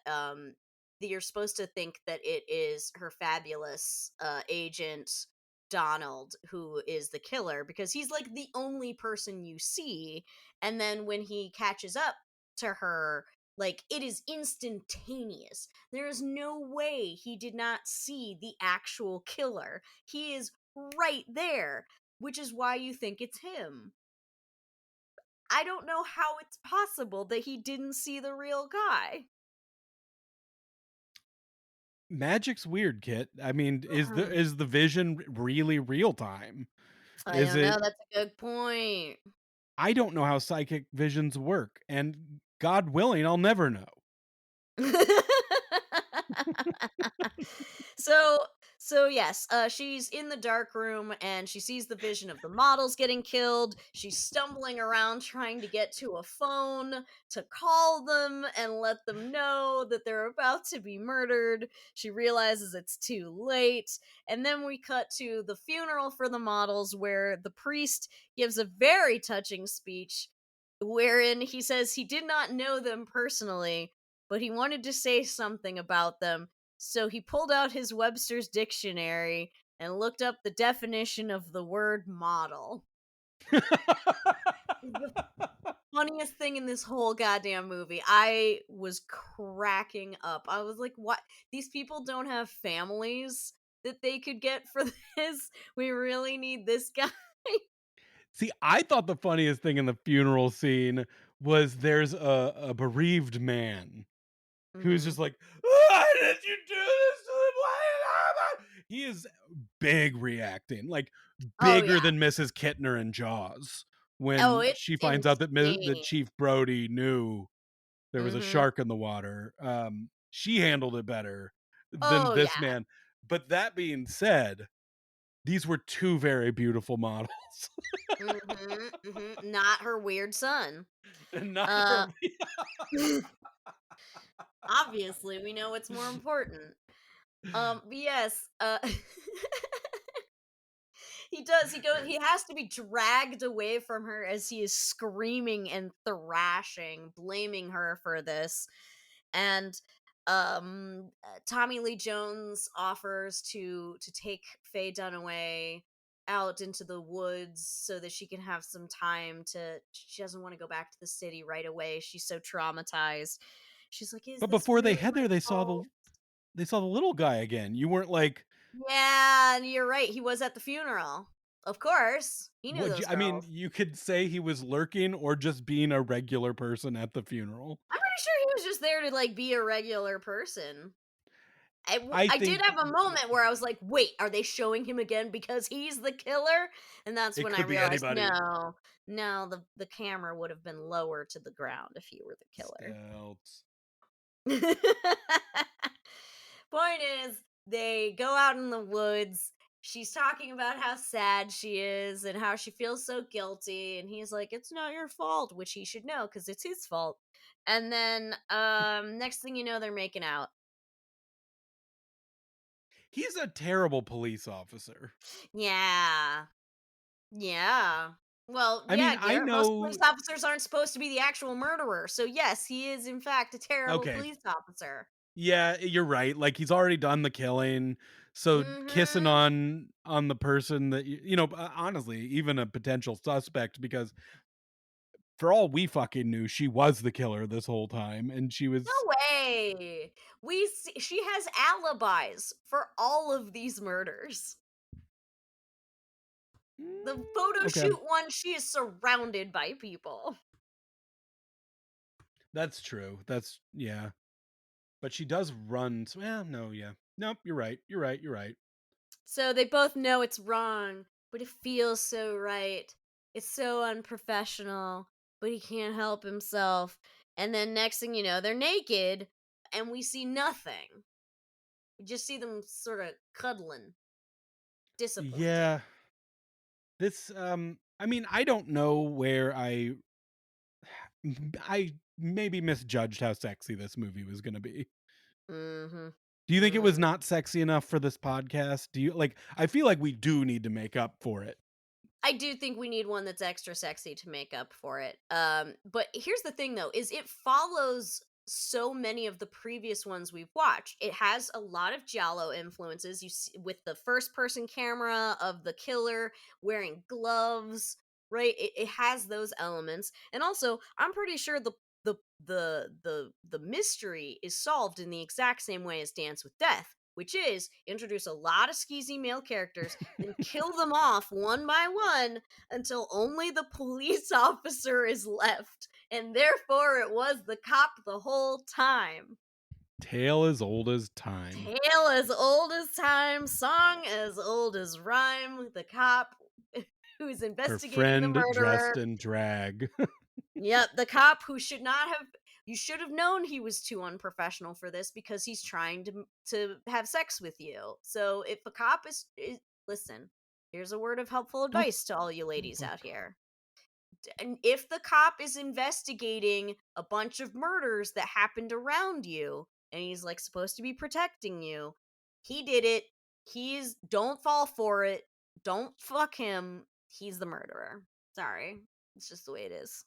you're supposed to think that it is her fabulous agent Donald who is the killer because he's like the only person you see, and then when he catches up to her, like it is instantaneous. There is no way he did not see the actual killer. He is right there, which is why you think it's him. I don't know how it's possible that he didn't see the real guy. Magic's weird, Kit. I mean, is the Mhm. is the vision really real time? I Is don't know, it that's a good point. I don't know how psychic visions work, and God willing, I'll never know. so so yes, she's in the dark room and she sees the vision of the models getting killed. She's stumbling around trying to get to a phone to call them and let them know that they're about to be murdered. She realizes it's too late, and then we cut to the funeral for the models where the priest gives a very touching speech wherein he says he did not know them personally, but he wanted to say something about them, so he pulled out his Webster's dictionary and looked up the definition of the word model. The funniest thing in this whole goddamn movie. I was cracking up. I was like, what? These people don't have families that they could get for this? We really need this guy. See, I thought the funniest thing in the funeral scene was there's a bereaved man who's Hmm. just like, "Why did you do this to the planet?" He is big reacting, like Oh, bigger yeah. than Mrs. Kittner in Jaws Oh, when it's she finds out that that insane. Chief Brody knew there was a Hmm. shark in the water. She handled it better than Oh, this yeah. man. But that being said, these were two very beautiful models, Mhm, mhm, not her weird son. and not Uh, her. obviously, we know what's more important. But yes, He does. He has to be dragged away from her as he is screaming and thrashing, blaming her for this. And Tommy Lee Jones offers to take Faye Dunaway out into the woods so that she can have some time to she doesn't want to go back to the city right away. She's so traumatized. She's like, "Is But this before they really head my there, fault?" they saw the little guy again. You weren't like, Yeah, you're right. He was at the funeral. Of course. He knew what? those I mean, girls. you could say he was lurking or just being a regular person at the funeral. I'm pretty sure he was just there to like be a regular person. I I did think have a moment where I was like, "Wait, are they showing him again because he's the killer?" And that's it when I could be realized, anybody. no, no, the camera would have been lower to the ground if he were the killer. Stelts. Point is, they go out in the woods. She's talking about how sad she is and how she feels so guilty. And he's like, "It's not your fault," which he should know because it's his fault. And then next thing you know, they're making out. He's a terrible police officer. Yeah. Yeah. Well, I mean, yeah, I Garrett, most police know. officers aren't supposed to be the actual murderer. So yes, he is in fact a terrible Okay, police officer. yeah, you're right. Like he's already done the killing, so kissing Mhm. on the person that honestly, even a potential suspect, because for all we fucking knew, she was the killer this whole time, and she was No way. She has alibis for all of these murders. The photo okay. shoot one, she is surrounded by people. That's true. That's yeah. But she does run. So, yeah, no, yeah, nope. You're right. You're right. You're right. So they both know it's wrong, but it feels so right. It's so unprofessional, but he can't help himself. And then next thing you know, they're naked and we see nothing. We just see them sort of cuddling. Disappointing. Yeah. This I mean, I don't know where I maybe misjudged how sexy this movie was going to be. Mhm. Do you think it was Mhm. not sexy enough for this podcast? Do you like I feel like we do need to make up for it. I do think we need one that's extra sexy to make up for it. But here's the thing though, is it follows so many of the previous ones we've watched. It has a lot of giallo influences. You see with the first person camera of the killer wearing gloves, right? It has those elements. And also, I'm pretty sure the mystery is solved in the exact same way as Dance with Death, which is introduce a lot of skeezy male characters, then kill them off one by one until only the police officer is left. And therefore, it was the cop the whole time. Tale as old as time. Tale as old as time, song as old as rhyme. The cop who's Her investigating the friend dressed murderer. in drag. Yep, the cop who should not have. You should have known he was too unprofessional for this because he's trying to have sex with you. So if a cop is listen, here's a word of helpful Don't advice to all you ladies fuck. out here. And if the cop is investigating a bunch of murders that happened around you and he's like supposed to be protecting you, he did it. He's don't fall for it. Don't fuck him. He's the murderer. Sorry. It's just the way it is.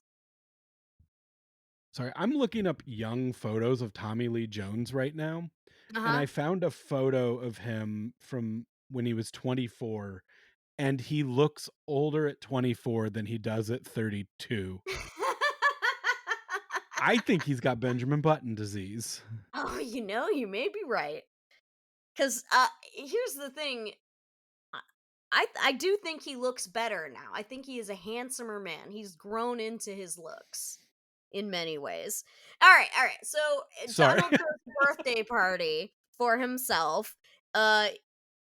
Sorry, I'm looking up young photos of Tommy Lee Jones right now, and Uh-huh. I found a photo of him from when he was 24, and he looks older at 24 than he does at 32. I think he's got Benjamin Button disease. Oh, you may be right. Cuz here's the thing, I I do think he looks better now. I think he is a handsomer man. He's grown into his looks in many ways. All right. So Sorry. Donald throws a birthday party for himself. Uh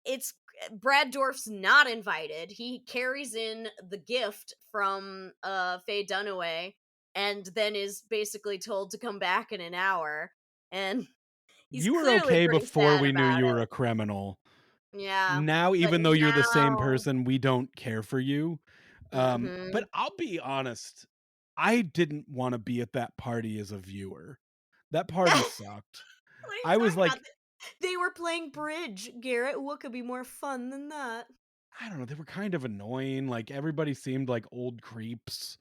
it's Brad Dorf's not invited. He carries in the gift from Faye Dunaway and then is basically told to come back in an hour. And he's You were clearly okay pretty before sad we knew about you were it. a criminal. Yeah. Now, But even though you're the same now, person, we don't care for you. But mhm. I'll be honest, I didn't wanna be at that party as a viewer. That What party are sucked. you I was talking about? like, They were playing bridge, Garrett. What could be more fun than that? I don't know, they were kind of annoying, like, everybody seemed like old creeps.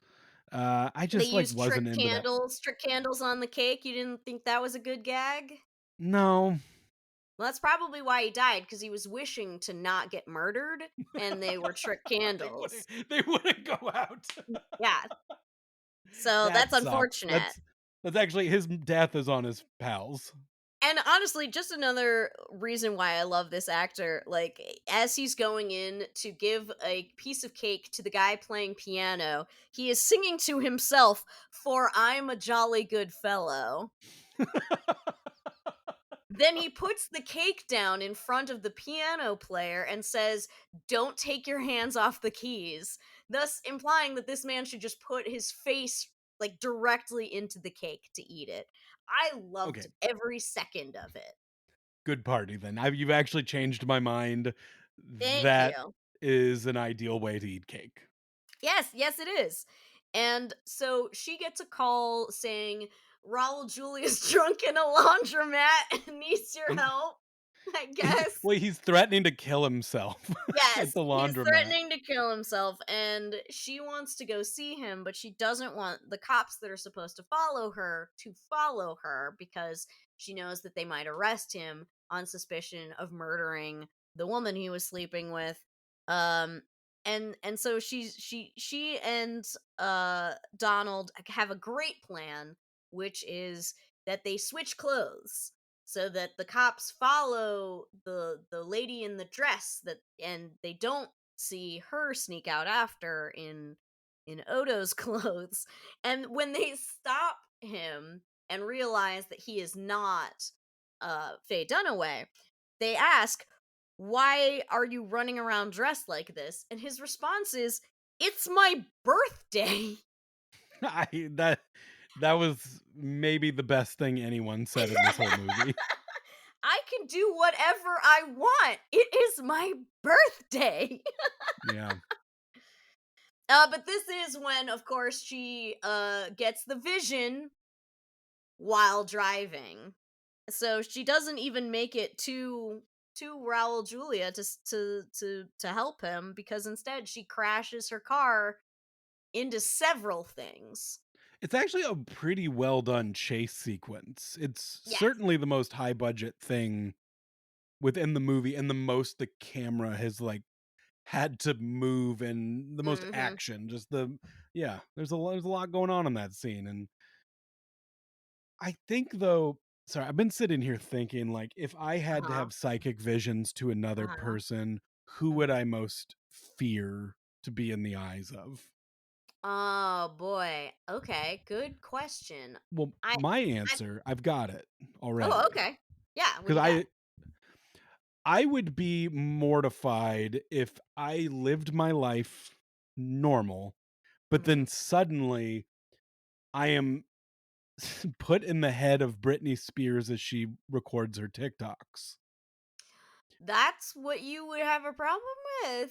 I They just, like, used wasn't into that. trick candles on the cake. You didn't think that was a good gag? No. Well, that's probably why he died, because he was wishing to not get murdered, and they were trick They wouldn't candles. they wouldn't go out. Yeah, so That that's sucks. unfortunate. That's actually his death is on his pals. And honestly, just another reason why I love this actor, like, as he's going in to give a piece of cake to the guy playing piano, he is singing to himself, "For I'm a jolly good fellow." Then he puts the cake down in front of the piano player and says, "Don't take your hands off the keys," thus implying that this man should just put his face, like, directly into the cake to eat it. I loved Okay, every second of it. good party then. You've actually changed my mind. Thank That you. is an ideal way to eat cake. Yes, yes, it is. And so she gets a call saying, "Raul Julia's drunk in a laundromat and needs your help," I guess. Well, he's threatening to kill himself at Yes, the he's laundromat. threatening to kill himself, and she wants to go see him, but she doesn't want the cops that are supposed to follow her because she knows that they might arrest him on suspicion of murdering the woman he was sleeping with. Um and so she and Donald have a great plan, which is that they switch clothes so that the cops follow the lady in the dress, that and they don't see her sneak out after in Odo's clothes. And when they stop him and realize that he is not Faye Dunaway, they ask, "Why are you running around dressed like this?" And his response is, "It's my birthday." I that was maybe the best thing anyone said in this whole movie. I can do whatever I want. It is my birthday. Yeah. But this is when, of course, she gets the vision while driving. So she doesn't even make it to Raul Julia to help him, because instead she crashes her car into several things. It's actually a pretty well done chase sequence. It's Yes. certainly the most high budget thing within the movie and the most the camera has, like, had to move and the most Mhm. action. Just the yeah, there's a lot going on in that scene, and I think though sorry, I've been sitting here thinking, like, if I had to Uh-huh. have psychic visions to another Uh-huh. person, who would Mhm. I most fear to be in the eyes of? Oh boy. Okay, good question. Well, I my I answer, I've got it Oh, already. okay. Yeah, what do Because you got? I would be mortified if I lived my life normal, but Mhm. then suddenly I am put in the head of Britney Spears as she records her TikToks. That's what you would have a problem with.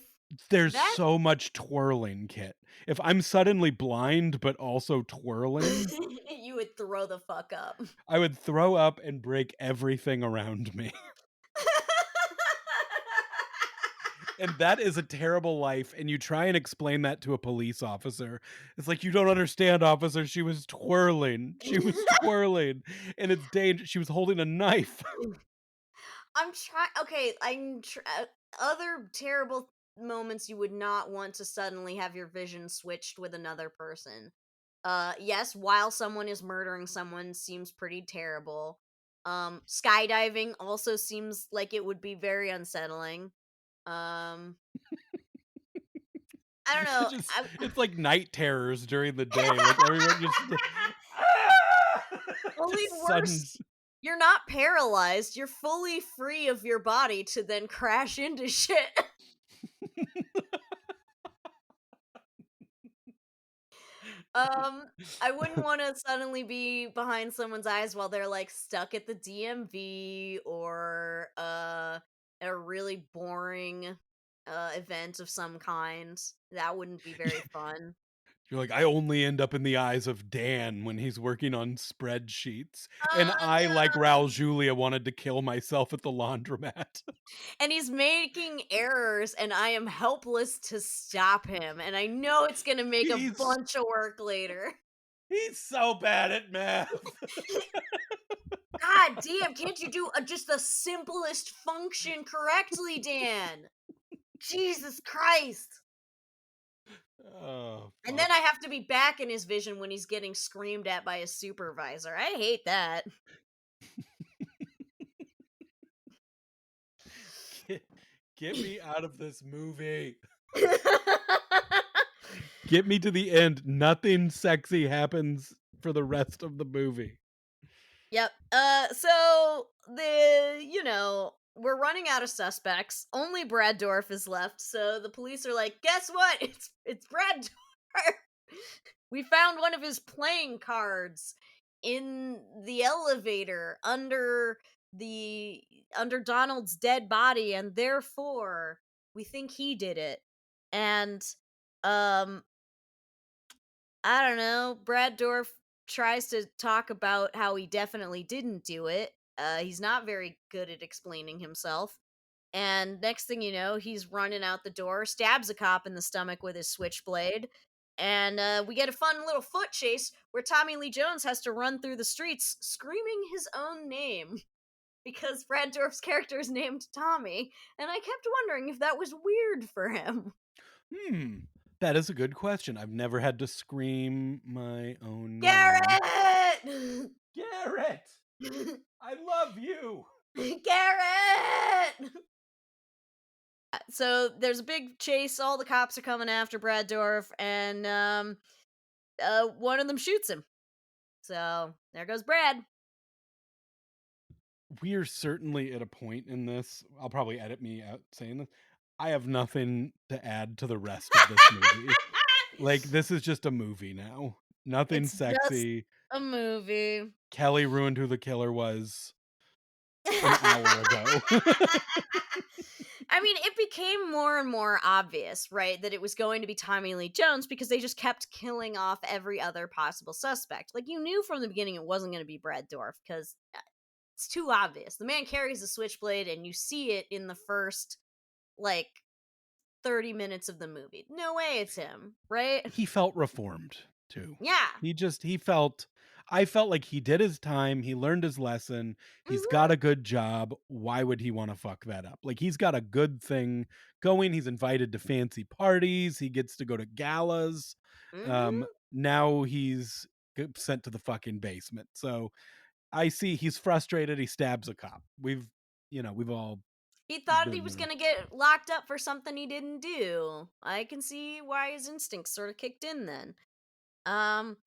There's That so much twirling, Kit. If I'm suddenly blind but also twirling, you would throw the fuck up. I would throw up and break everything around me. And that is a terrible life, and you try and explain that to a police officer. It's like, "You don't understand, officer, she was twirling. She was twirling, and it's dangerous. She was holding a knife." I'm trying. Okay, other terrible moments you would not want to suddenly have your vision switched with another person. Yes, while someone is murdering someone seems pretty terrible. Skydiving also seems like it would be very unsettling. Um, I don't know. It's like night terrors during the day, like, everyone just "Ah!" Only Just sudden. worse, you're not paralyzed. You're fully free of your body to then crash into shit. Um, I wouldn't want to suddenly be behind someone's eyes while they're like stuck at the DMV, or a really boring event of some kind. That wouldn't be very fun. You're like, I only end up in the eyes of Dan when he's working on spreadsheets. And Oh, I, like no. Raul Julia, wanted to kill myself at the laundromat. And he's making errors, and I am helpless to stop him, and I know it's gonna make a he's bunch of work later. he's so bad at math. God damn, can't you do just the simplest function correctly, Dan? Jesus Christ. Oh And then fuck. I have to be back in his vision when he's getting screamed at by his supervisor. I hate that. Get, get me out of this movie. Get me to the end. Nothing sexy happens for the rest of the movie. Yep. So we're running out of suspects. Only Brad Dorff is left. So the police are like, guess what? It's Brad Dorff. We found one of his playing cards in the elevator the under Donald's dead body, and therefore we think he did it. And um I don't know. Brad Dorff tries to talk about how he definitely didn't do it. He's not very good at explaining himself. And next thing you know, he's running out the door, stabs a cop in the stomach with his switchblade. And we get a fun little foot chase where Tommy Lee Jones has to run through the streets screaming his own name because Brad Dorff's character is named Tommy. And I kept wondering if that was weird for him. Hmm. That is a good question. I've never had to scream my own name. Garrett! Garrett! I love you! Garrett! So there's a big chase. All the cops are coming after Brad Dorff, and one of them shoots him. So there goes Brad. We are certainly at a point in this. I'll probably edit me out saying this. I have nothing to add to the rest of this movie. Like, this is just a movie now. Nothing It's just sexy. a movie. Kelly ruined who the killer was an hour ago. I mean, it became more and more obvious, right, that it was going to be Tommy Lee Jones because they just kept killing off every other possible suspect. Like, you knew from the beginning it wasn't going to be Brad Dorff because it's too obvious. The man carries a switchblade, and you see it in the first, like, 30 minutes of the movie. No way it's him, right? He felt reformed too. Yeah. He felt I felt like he did his time, he learned his lesson, he's got Mhm. a good job, why would he wanna fuck that up? Like, he's got a good thing going, he's invited to fancy parties, he gets to go to galas, Mhm. now he's sent to the fucking basement, so I see he's frustrated, he stabs a cop. We've all He thought he been was there. going to get locked up for something he didn't do. I can see why his instincts sort of kicked in then. Um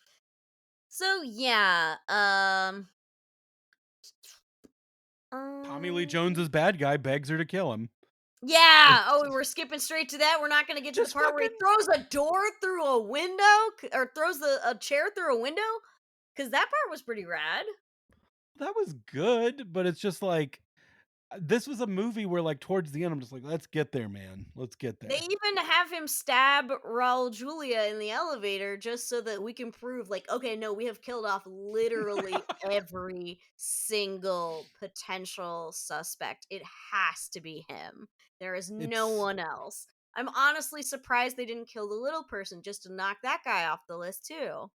so yeah, Tommy Lee Jones um is bad guy, begs her to kill him. yeah. It's Oh, we're skipping straight to that. We're not going to get to the just part where he fucking throws a door through a window or throws a chair through a window cuz that part was pretty rad. that was good, but it's just like this was a movie where like towards the end I'm just like, let's get there, man. Let's get They there. even have him stab Raul Julia in the elevator just so that we can prove, like, okay, no, we have killed off literally every single potential suspect. It has to be him. There is no It's one else. I'm honestly surprised they didn't kill the little person just to knock that guy off the list, too.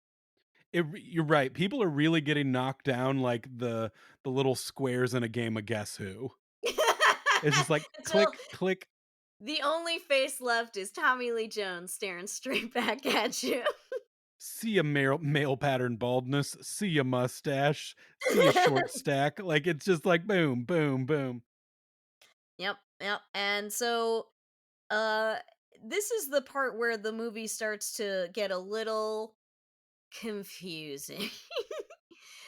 you're right. People are really getting knocked down like the little squares in a game of Guess Who. It's just like Until click, click. the only face left is Tommy Lee Jones staring straight back at you. See a male pattern baldness. See a mustache. See a short stack. Like it's just like boom, boom, boom. Yep, yep. And so uh this is the part where the movie starts to get a little confusing.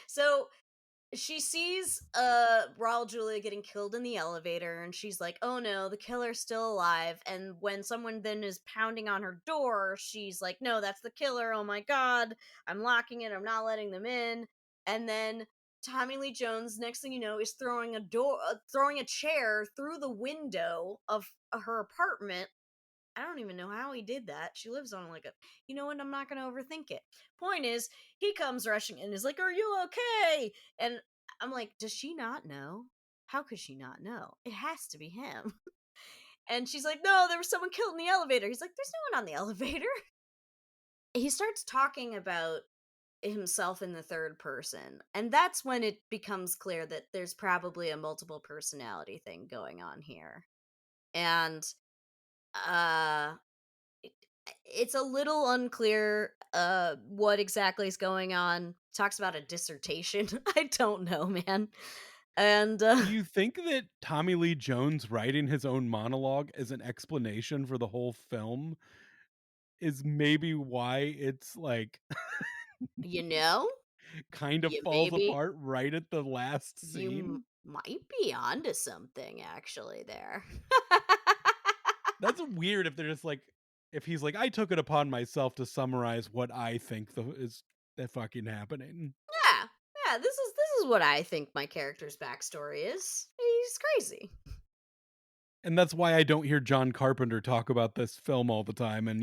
So she sees Raul Julia getting killed in the elevator, and she's like, "Oh no, the killer's still alive." And when someone then is pounding on her door, she's like, "No, that's the killer. Oh my god, I'm locking it. I'm not letting them in." And then Tommy Lee Jones, next thing you know, is throwing a chair through the window of her apartment, I don't even know how he did that. She lives on like a, you know what? I'm not going to overthink it. Point is, he comes rushing in and is like, "Are you okay?" And I'm like, does she not know? How could she not know? It has to be him. And she's like, "No, there was someone killed in the elevator." He's like, "There's no one on the elevator." He starts talking about himself in the third person. And that's when it becomes clear that there's probably a multiple personality thing going on here. And uh it- it's a little unclear what exactly is going on. Talks about a dissertation. I don't know, man. And Do you think that Tommy Lee Jones writing his own monologue as an explanation for the whole film is maybe why it's like you know, kind of you falls maybe apart right at the last scene? might be onto something actually there. That's weird if they're just like if he's like, "I took it upon myself to summarize what I think the is that fucking happening." Yeah. Yeah, this is what I think my character's backstory is. He's crazy. And that's why I don't hear John Carpenter talk about this film all the time and,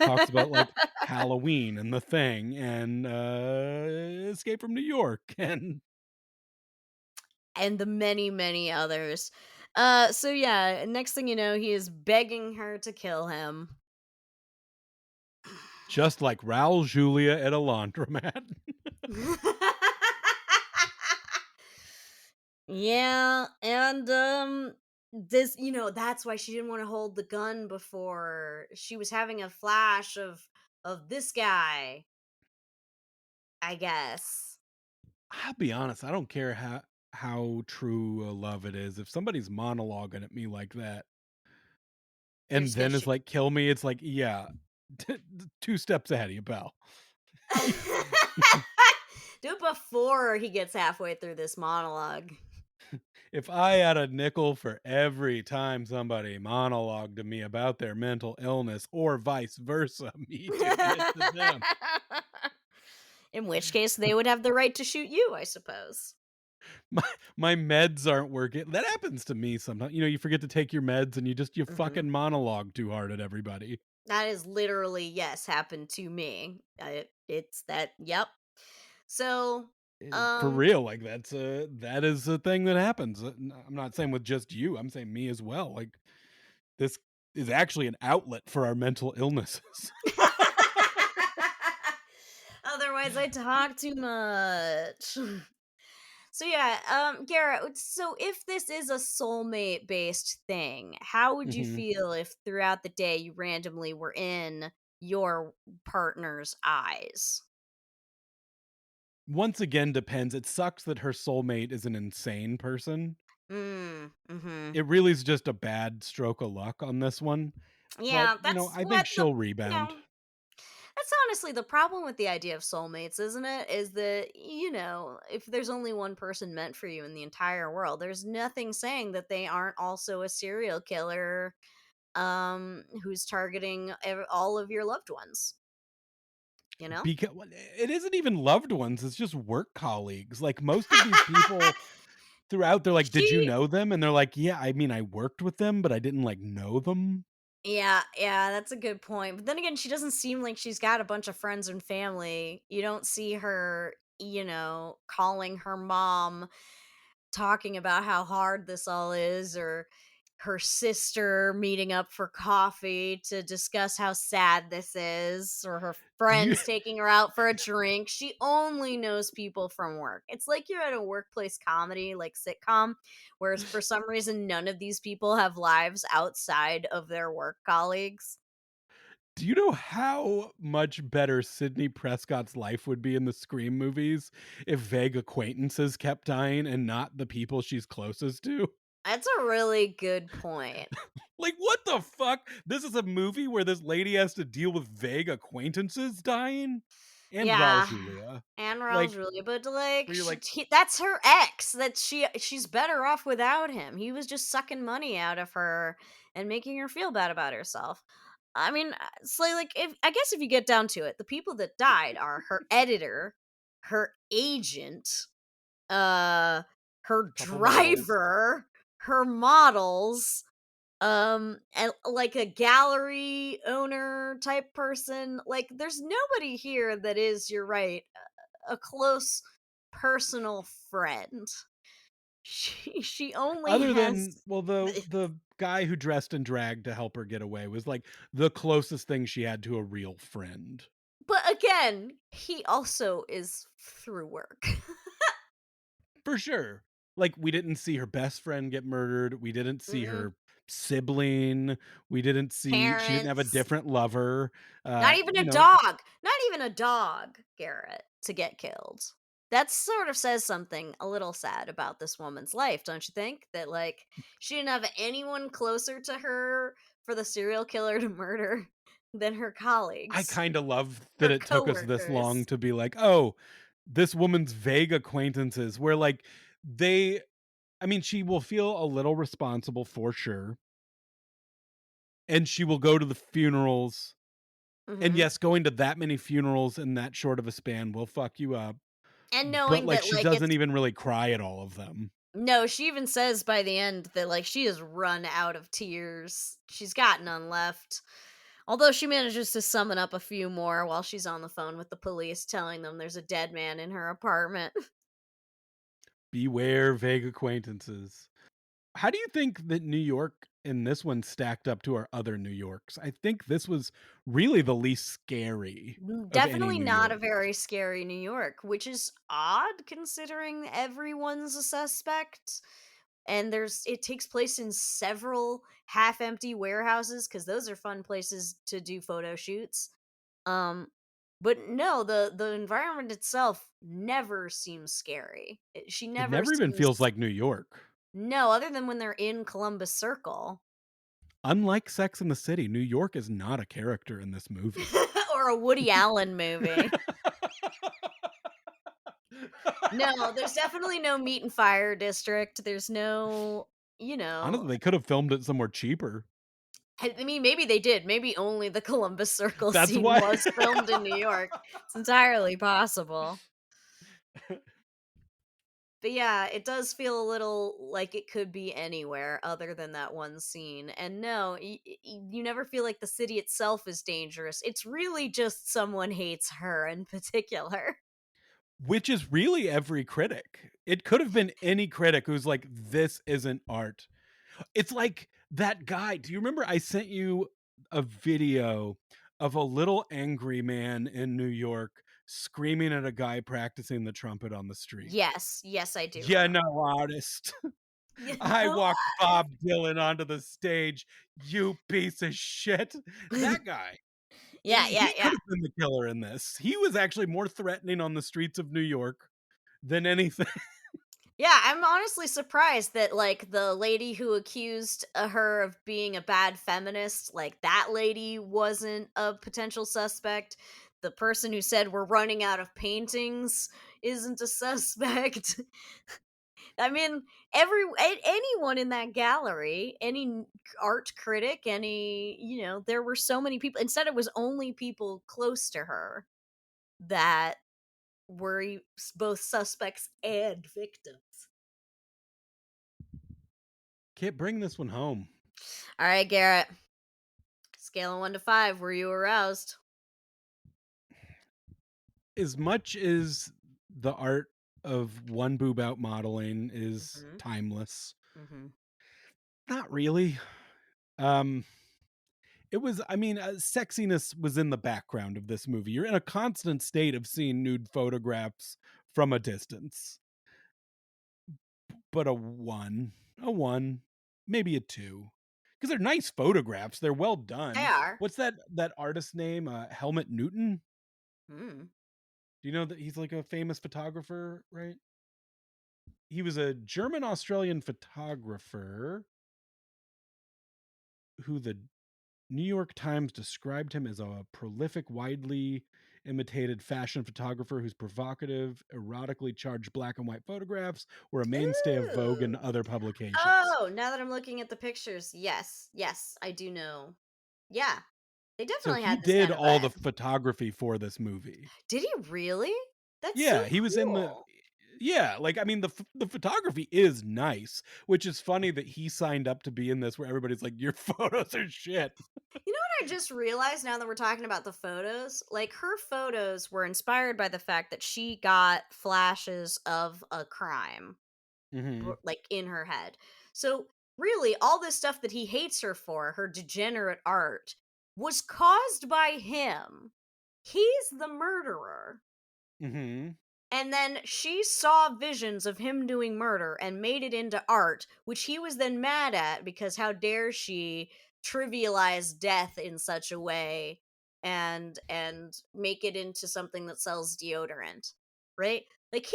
talks about, like, Halloween and The Thing and, Escape from New York and And the many, many others. So yeah, next thing you know, he is begging her to kill him. just like Raul Julia at a laundromat. Yeah, and this, that's why she didn't want to hold the gun before. She was having a flash of this guy, I guess. I'll be honest, I don't care how true a love it is. If somebody's monologuing at me like that You're and just gonna then is shoot. like, "Kill me," it's like, yeah, 2 steps ahead of you, pal. Do it before he gets halfway through this monologue. If I had a nickel for every time somebody monologued to me about their mental illness or vice versa, me doing it to them, In which case, they would have the right to shoot you, I suppose. my my meds aren't working. That happens to me sometimes. You forget to take your meds and you Mhm. fucking monologue too hard at everybody. That is literally, yes, happened to me. It's that, yep. So, For um, real, like that is a thing that happens. I'm not saying with just you. I'm saying me as well. Like this is actually an outlet for our mental illnesses. otherwise I talk too much. So yeah, Garrett, so if this is a soulmate based thing, how would you Mhm. feel if throughout the day you randomly were in your partner's eyes? Once again, depends. It sucks that her soulmate is an insane person. Mhm. It really is just a bad stroke of luck on this one, but, Yeah, that's I think what the she'll rebound. that's honestly the problem with the idea of soulmates, isn't it? Is that, if there's only one person meant for you in the entire world, there's nothing saying that they aren't also a serial killer who's targeting all of your loved ones, you know? Because it isn't even loved ones, it's just work colleagues. Like, most of these people throughout, they're like, "Did you She know them?" And they're like, "Yeah, I mean, I worked with them, but I didn't, like, know them." Yeah, yeah, that's a good point. But then again, she doesn't seem like she's got a bunch of friends and family. You don't see her, calling her mom, talking about how hard this all is, or her sister meeting up for coffee to discuss how sad this is, or her Do you friends taking her out for a drink. She only knows people from work. It's like you're at a workplace comedy, like sitcom, where for some reason none of these people have lives outside of their work colleagues. do you know how much better Sidney Prescott's life would be in the Scream movies if vague acquaintances kept dying and not the people she's closest to? That's a really good point. Like, what the fuck? This is a movie where this lady has to deal with vague acquaintances dying? And Raul Yeah, Julia. and Raul's Like, really, but like where you're like, that's her ex. That she's better off without him. He was just sucking money out of her and making her feel bad about herself. I mean, it's like if I guess if you get down to it, the people that died are her editor, her agent, uh, her couple models. driver, her models. and like a gallery owner type person. Like there's nobody here that is, you're right, a close personal friend. She only Other than, has well, the guy who dressed in drag to help her get away was, like, the closest thing she had to a real friend. but again, he also is through work. For sure. Like, we didn't see her best friend get murdered, we didn't see Mm-mm. her sibling, we didn't see she didn't have a Parents, different lover, not even a you know, dog, not even a dog, Garrett, to get killed. That sort of says something a little sad about this woman's life, don't you think? That, like, she didn't have anyone closer to her for the serial killer to murder than her I colleagues, kinda love that her it took us this long coworkers. to be like, "Oh, this woman's vague acquaintances," where, like, they I mean, she will feel a little responsible for sure, and she will go to the funerals, and Mhm. yes, going to that many funerals in that short of a span will fuck you up, And but, knowing like, that, she like, doesn't it's even really cry at all of them. no, she even says by the end that, like, she has run out of tears. She's got none left. Although she manages to summon up a few more while she's on the phone with the police, telling them there's a dead man in her apartment. Beware vague acquaintances. How do you think that New York in this one stacked up to our other New Yorks? I think this was really the least scary of any Definitely New not a York. very scary New York, which is odd considering everyone's a suspect. And it takes place in several half-empty warehouses because those are fun places to do photo shoots. Um, but no, the environment itself never seems scary. She It never never even feels seems, like New York. no, other than when they're in Columbus Circle Unlike Sex and the City, New York is not a character in this movie. or a Woody Allen movie. No, there's definitely no meat and fire district. There's no, you know, Honestly, they could have filmed it somewhere cheaper. I mean, maybe they did. Maybe only the Columbus Circle That's scene why was filmed in New York. It's entirely possible. But yeah, it does feel a little like it could be anywhere other than that one scene. And no, you never feel like the city itself is dangerous. It's really just someone hates her in particular. which is really every critic. It could have been any critic who's like, "This isn't art." It's like that guy, do you remember I sent you a video of a little angry man in New York screaming at a guy practicing the trumpet on the street? Yes, yes, I do "You remember. know, artist, You I know walked Bob Dylan onto the stage, you piece of shit." what? That guy, Yeah, yeah, he yeah. could have been the killer in this. He was actually more threatening on the streets of New York than anything. Yeah, I'm honestly surprised that, like, the lady who accused, her of being a bad feminist, like, that lady wasn't a potential suspect. The person who said, "We're running out of paintings," isn't a suspect. I mean, anyone in that gallery, any art critic, there were so many people. Instead, it was only people close to her that were both suspects and victims. Can't bring this one home. All right, Garrett. Scale of 1 to 5, were you aroused? As much as the art of one boob out modeling is Mhm, timeless, mhm. not really. Um, it was, I mean, sexiness was in the background of this movie. You're in a constant state of seeing nude photographs from a distance, but a one, maybe a two, because they're nice photographs. They're well They done. are. What's that artist name? Helmut Newton. Mm. Do you know that he's like a famous photographer, right? He was a German Australian photographer who the New York Times described him as a prolific, widely imitated fashion photographer whose provocative, erotically charged black and white photographs were a mainstay of Vogue and Ooh. other publications. Oh, now that I'm looking at the pictures, yes, yes, I do know. Yeah, they So definitely he had this did kind of all the vibe. photography for this movie. Did he really? That's so Yeah, he was in the cool. Yeah, like, I mean, the photography is nice, which is funny that he signed up to be in this where everybody's like, "Your photos are shit." You know what I just realized now that we're talking about the photos? Like, her photos were inspired by the fact that she got flashes of a crime, Mhm, like, in her head. So, really, all this stuff that he hates her for, her degenerate art, was caused by him. He's the murderer. mhm. And then she saw visions of him doing murder and made it into art, which he was then mad at because how dare she trivialize death in such a way and make it into something that sells deodorant, right? Like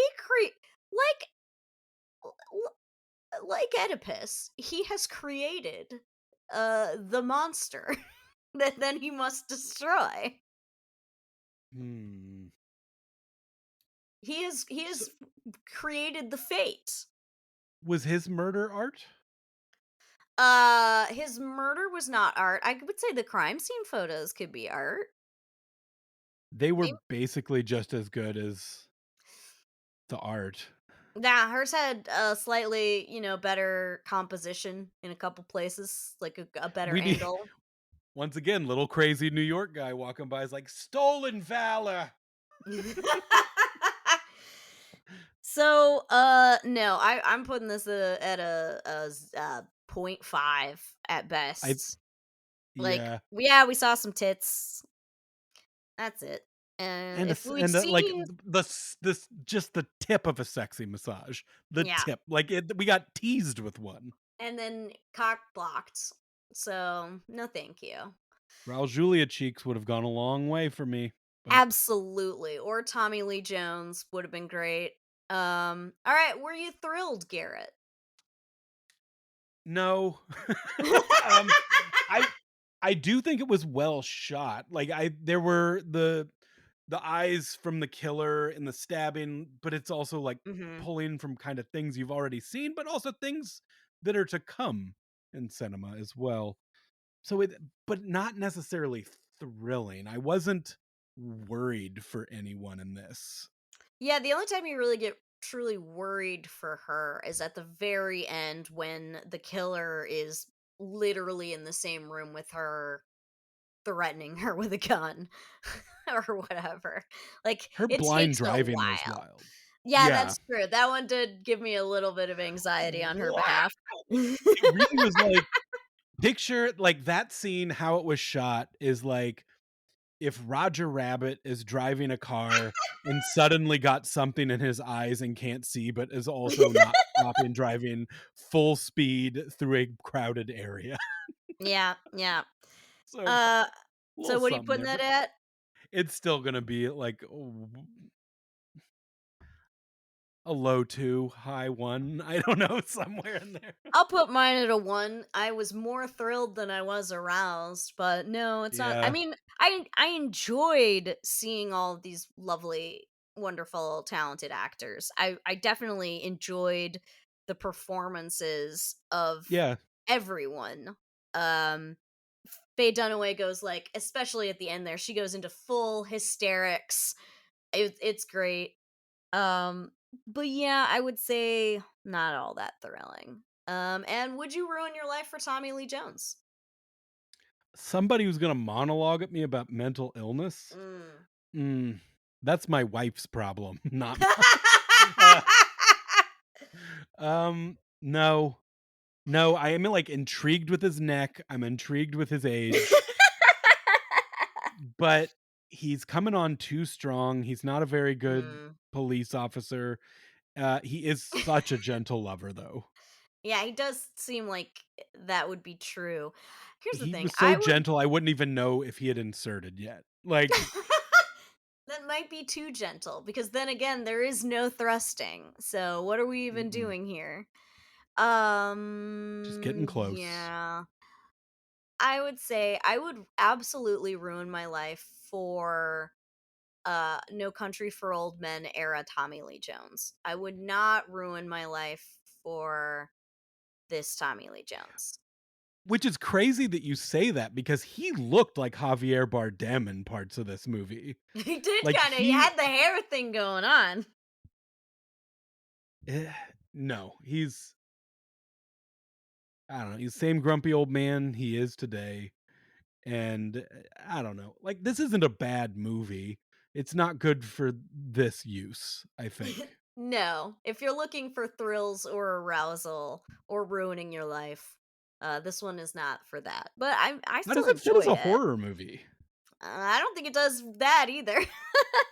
like like Oedipus, he has created the monster that then he must destroy. Hmm. So, He has created the fate. was his murder art? His murder was not art. I would say the crime scene photos could be art. They were Maybe. basically just as good as the art. Yeah, hers had a slightly, better composition in a couple places, like a better We need angle. once again, little crazy New York guy walking by is like, "Stolen valor." So, no, I'm putting this at point 0.5 at I best. Like, yeah. yeah, we saw some tits. That's it. And And a if s we'd and, like, seen, the s this just the tip of a sexy massage. The yeah, tip, like, we got teased with one. and then cock blocked. So, no, thank you. Raul Julia cheeks would have gone a long way for me, but Absolutely, or Tommy Lee Jones would have been great. Alright, were you thrilled, Garrett? no. Um, I I do think it was well shot. Like, there were the eyes from the killer and the stabbing, but it's also, like, Mhm. pulling from kinda things you've already seen, but also things that are to come in cinema as well. So it but not necessarily thrilling. I wasn't worried for anyone in this. Yeah, the only time you really get truly worried for her is at the very end when the killer is literally in the same room with her, threatening her with a gun or whatever. Like, Her it blind takes a driving was while. wild. Yeah, Yeah. that's true. That one did give me a little bit of anxiety on her Wow! behalf. It really was like picture like that scene, how it was shot is like if Roger Rabbit is driving a car and suddenly got something in his eyes and can't see, but is also not stopping driving full speed through a crowded area. Yeah, yeah. So, Uh, a little so what are you something putting there, that but at? it's still gonna be like a low 2, high 1. I don't know, somewhere in there. I'll put mine at a 1. I was more thrilled than I was aroused, but no, it's not. I Yeah. mean, I enjoyed seeing all of these lovely, wonderful, talented actors. I definitely enjoyed the performances of Yeah. everyone. Um Faye Dunaway goes, like, especially at the end there, she goes into full hysterics. It's great. Um, but yeah, I would say not all that thrilling. And would you ruin your life for Tommy Lee Jones? Somebody who's gonna monologue at me about mental illness? Mm. Mm, that's my wife's problem, not mine. No. No, I am, like, intrigued with his neck, I'm intrigued with his age, but he's coming on too strong, he's not a very good Mm. police officer. He is such a gentle lover, though. Yeah, he does seem like that would be true. Here's the He thing, was so I would gentle, I wouldn't even know if he had inserted yet. Like, that might be too gentle because then again, there is no thrusting. So what are we even mm-mm, doing here? just getting close. Yeah. I would say I would absolutely ruin my life for No Country for Old Men era Tommy Lee Jones. I would not ruin my life for this Tommy Lee Jones. Which is crazy that you say that because he looked like Javier Bardem in parts of this movie. He did Like, kind of, he had the hair thing going on. Eh, no, I don't know, he's the same grumpy old man he is today, and, I don't know, like, this isn't a bad movie. It's not good for this use, I think. No, if you're looking for thrills or arousal or ruining your life, this one is not for that. But I How still does it fit as enjoy a it. horror movie? I don't think it does that either.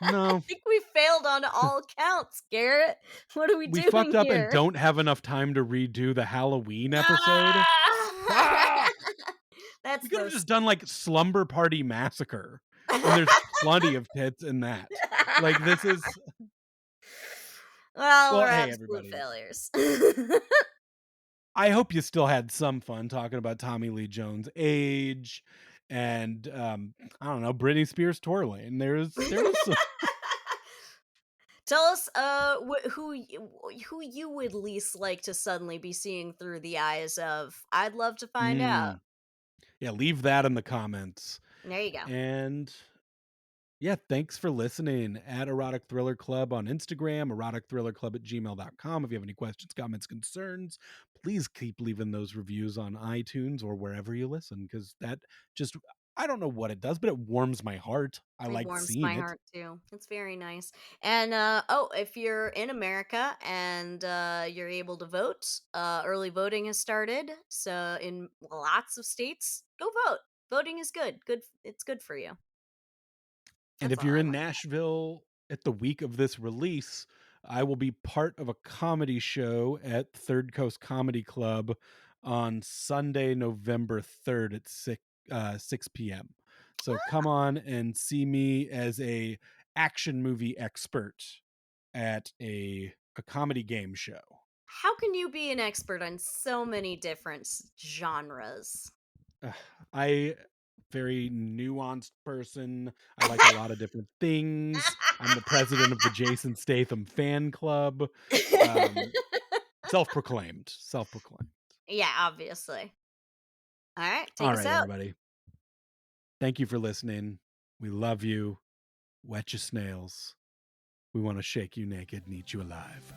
I No, think we failed on all counts, Garrett. What are we we fucked doing up and here? don't have enough time to redo the Halloween episode. Ah! Ah! We That's could no. have just done, like, Slumber Party Massacre, and there's plenty of tits in that. Like, this is Well, we're well, hey, absolute everybody. failures. I hope you still had some fun talking about Tommy Lee Jones' age and, I don't know, Britney Spears' tour lane. There was some Tell us, who you would least like to suddenly be seeing through the eyes of. I'd love to find out. mm, yeah, leave that in the comments. There you go. And yeah, thanks for listening at Erotic Thriller Club on Instagram, eroticthrillerclub@gmail.com. If you have any questions, comments, concerns, please keep leaving those reviews on iTunes or wherever you listen because that just, I don't know what it does, but it warms my heart. I It like warms seeing my it. heart too. It's very nice. And if you're in America and you're able to vote, early voting has started. So in lots of states, go vote. Voting is good. It's good for you. And That's if all you're I in want. Nashville at the week of this release, I will be part of a comedy show at Third Coast Comedy Club on Sunday, November 3rd at 6 p.m. So come on and see me as a action movie expert at a comedy game show. How can you be an expert on so many different genres? Ugh, I very nuanced person. I like a lot of different things. I'm the president of the Jason Statham fan club. Um, self-proclaimed, self-proclaimed. Yeah, obviously. All right, take All us right, out. everybody. Thank you for listening. We love you. Wet your snails. We want to shake you naked and eat you alive.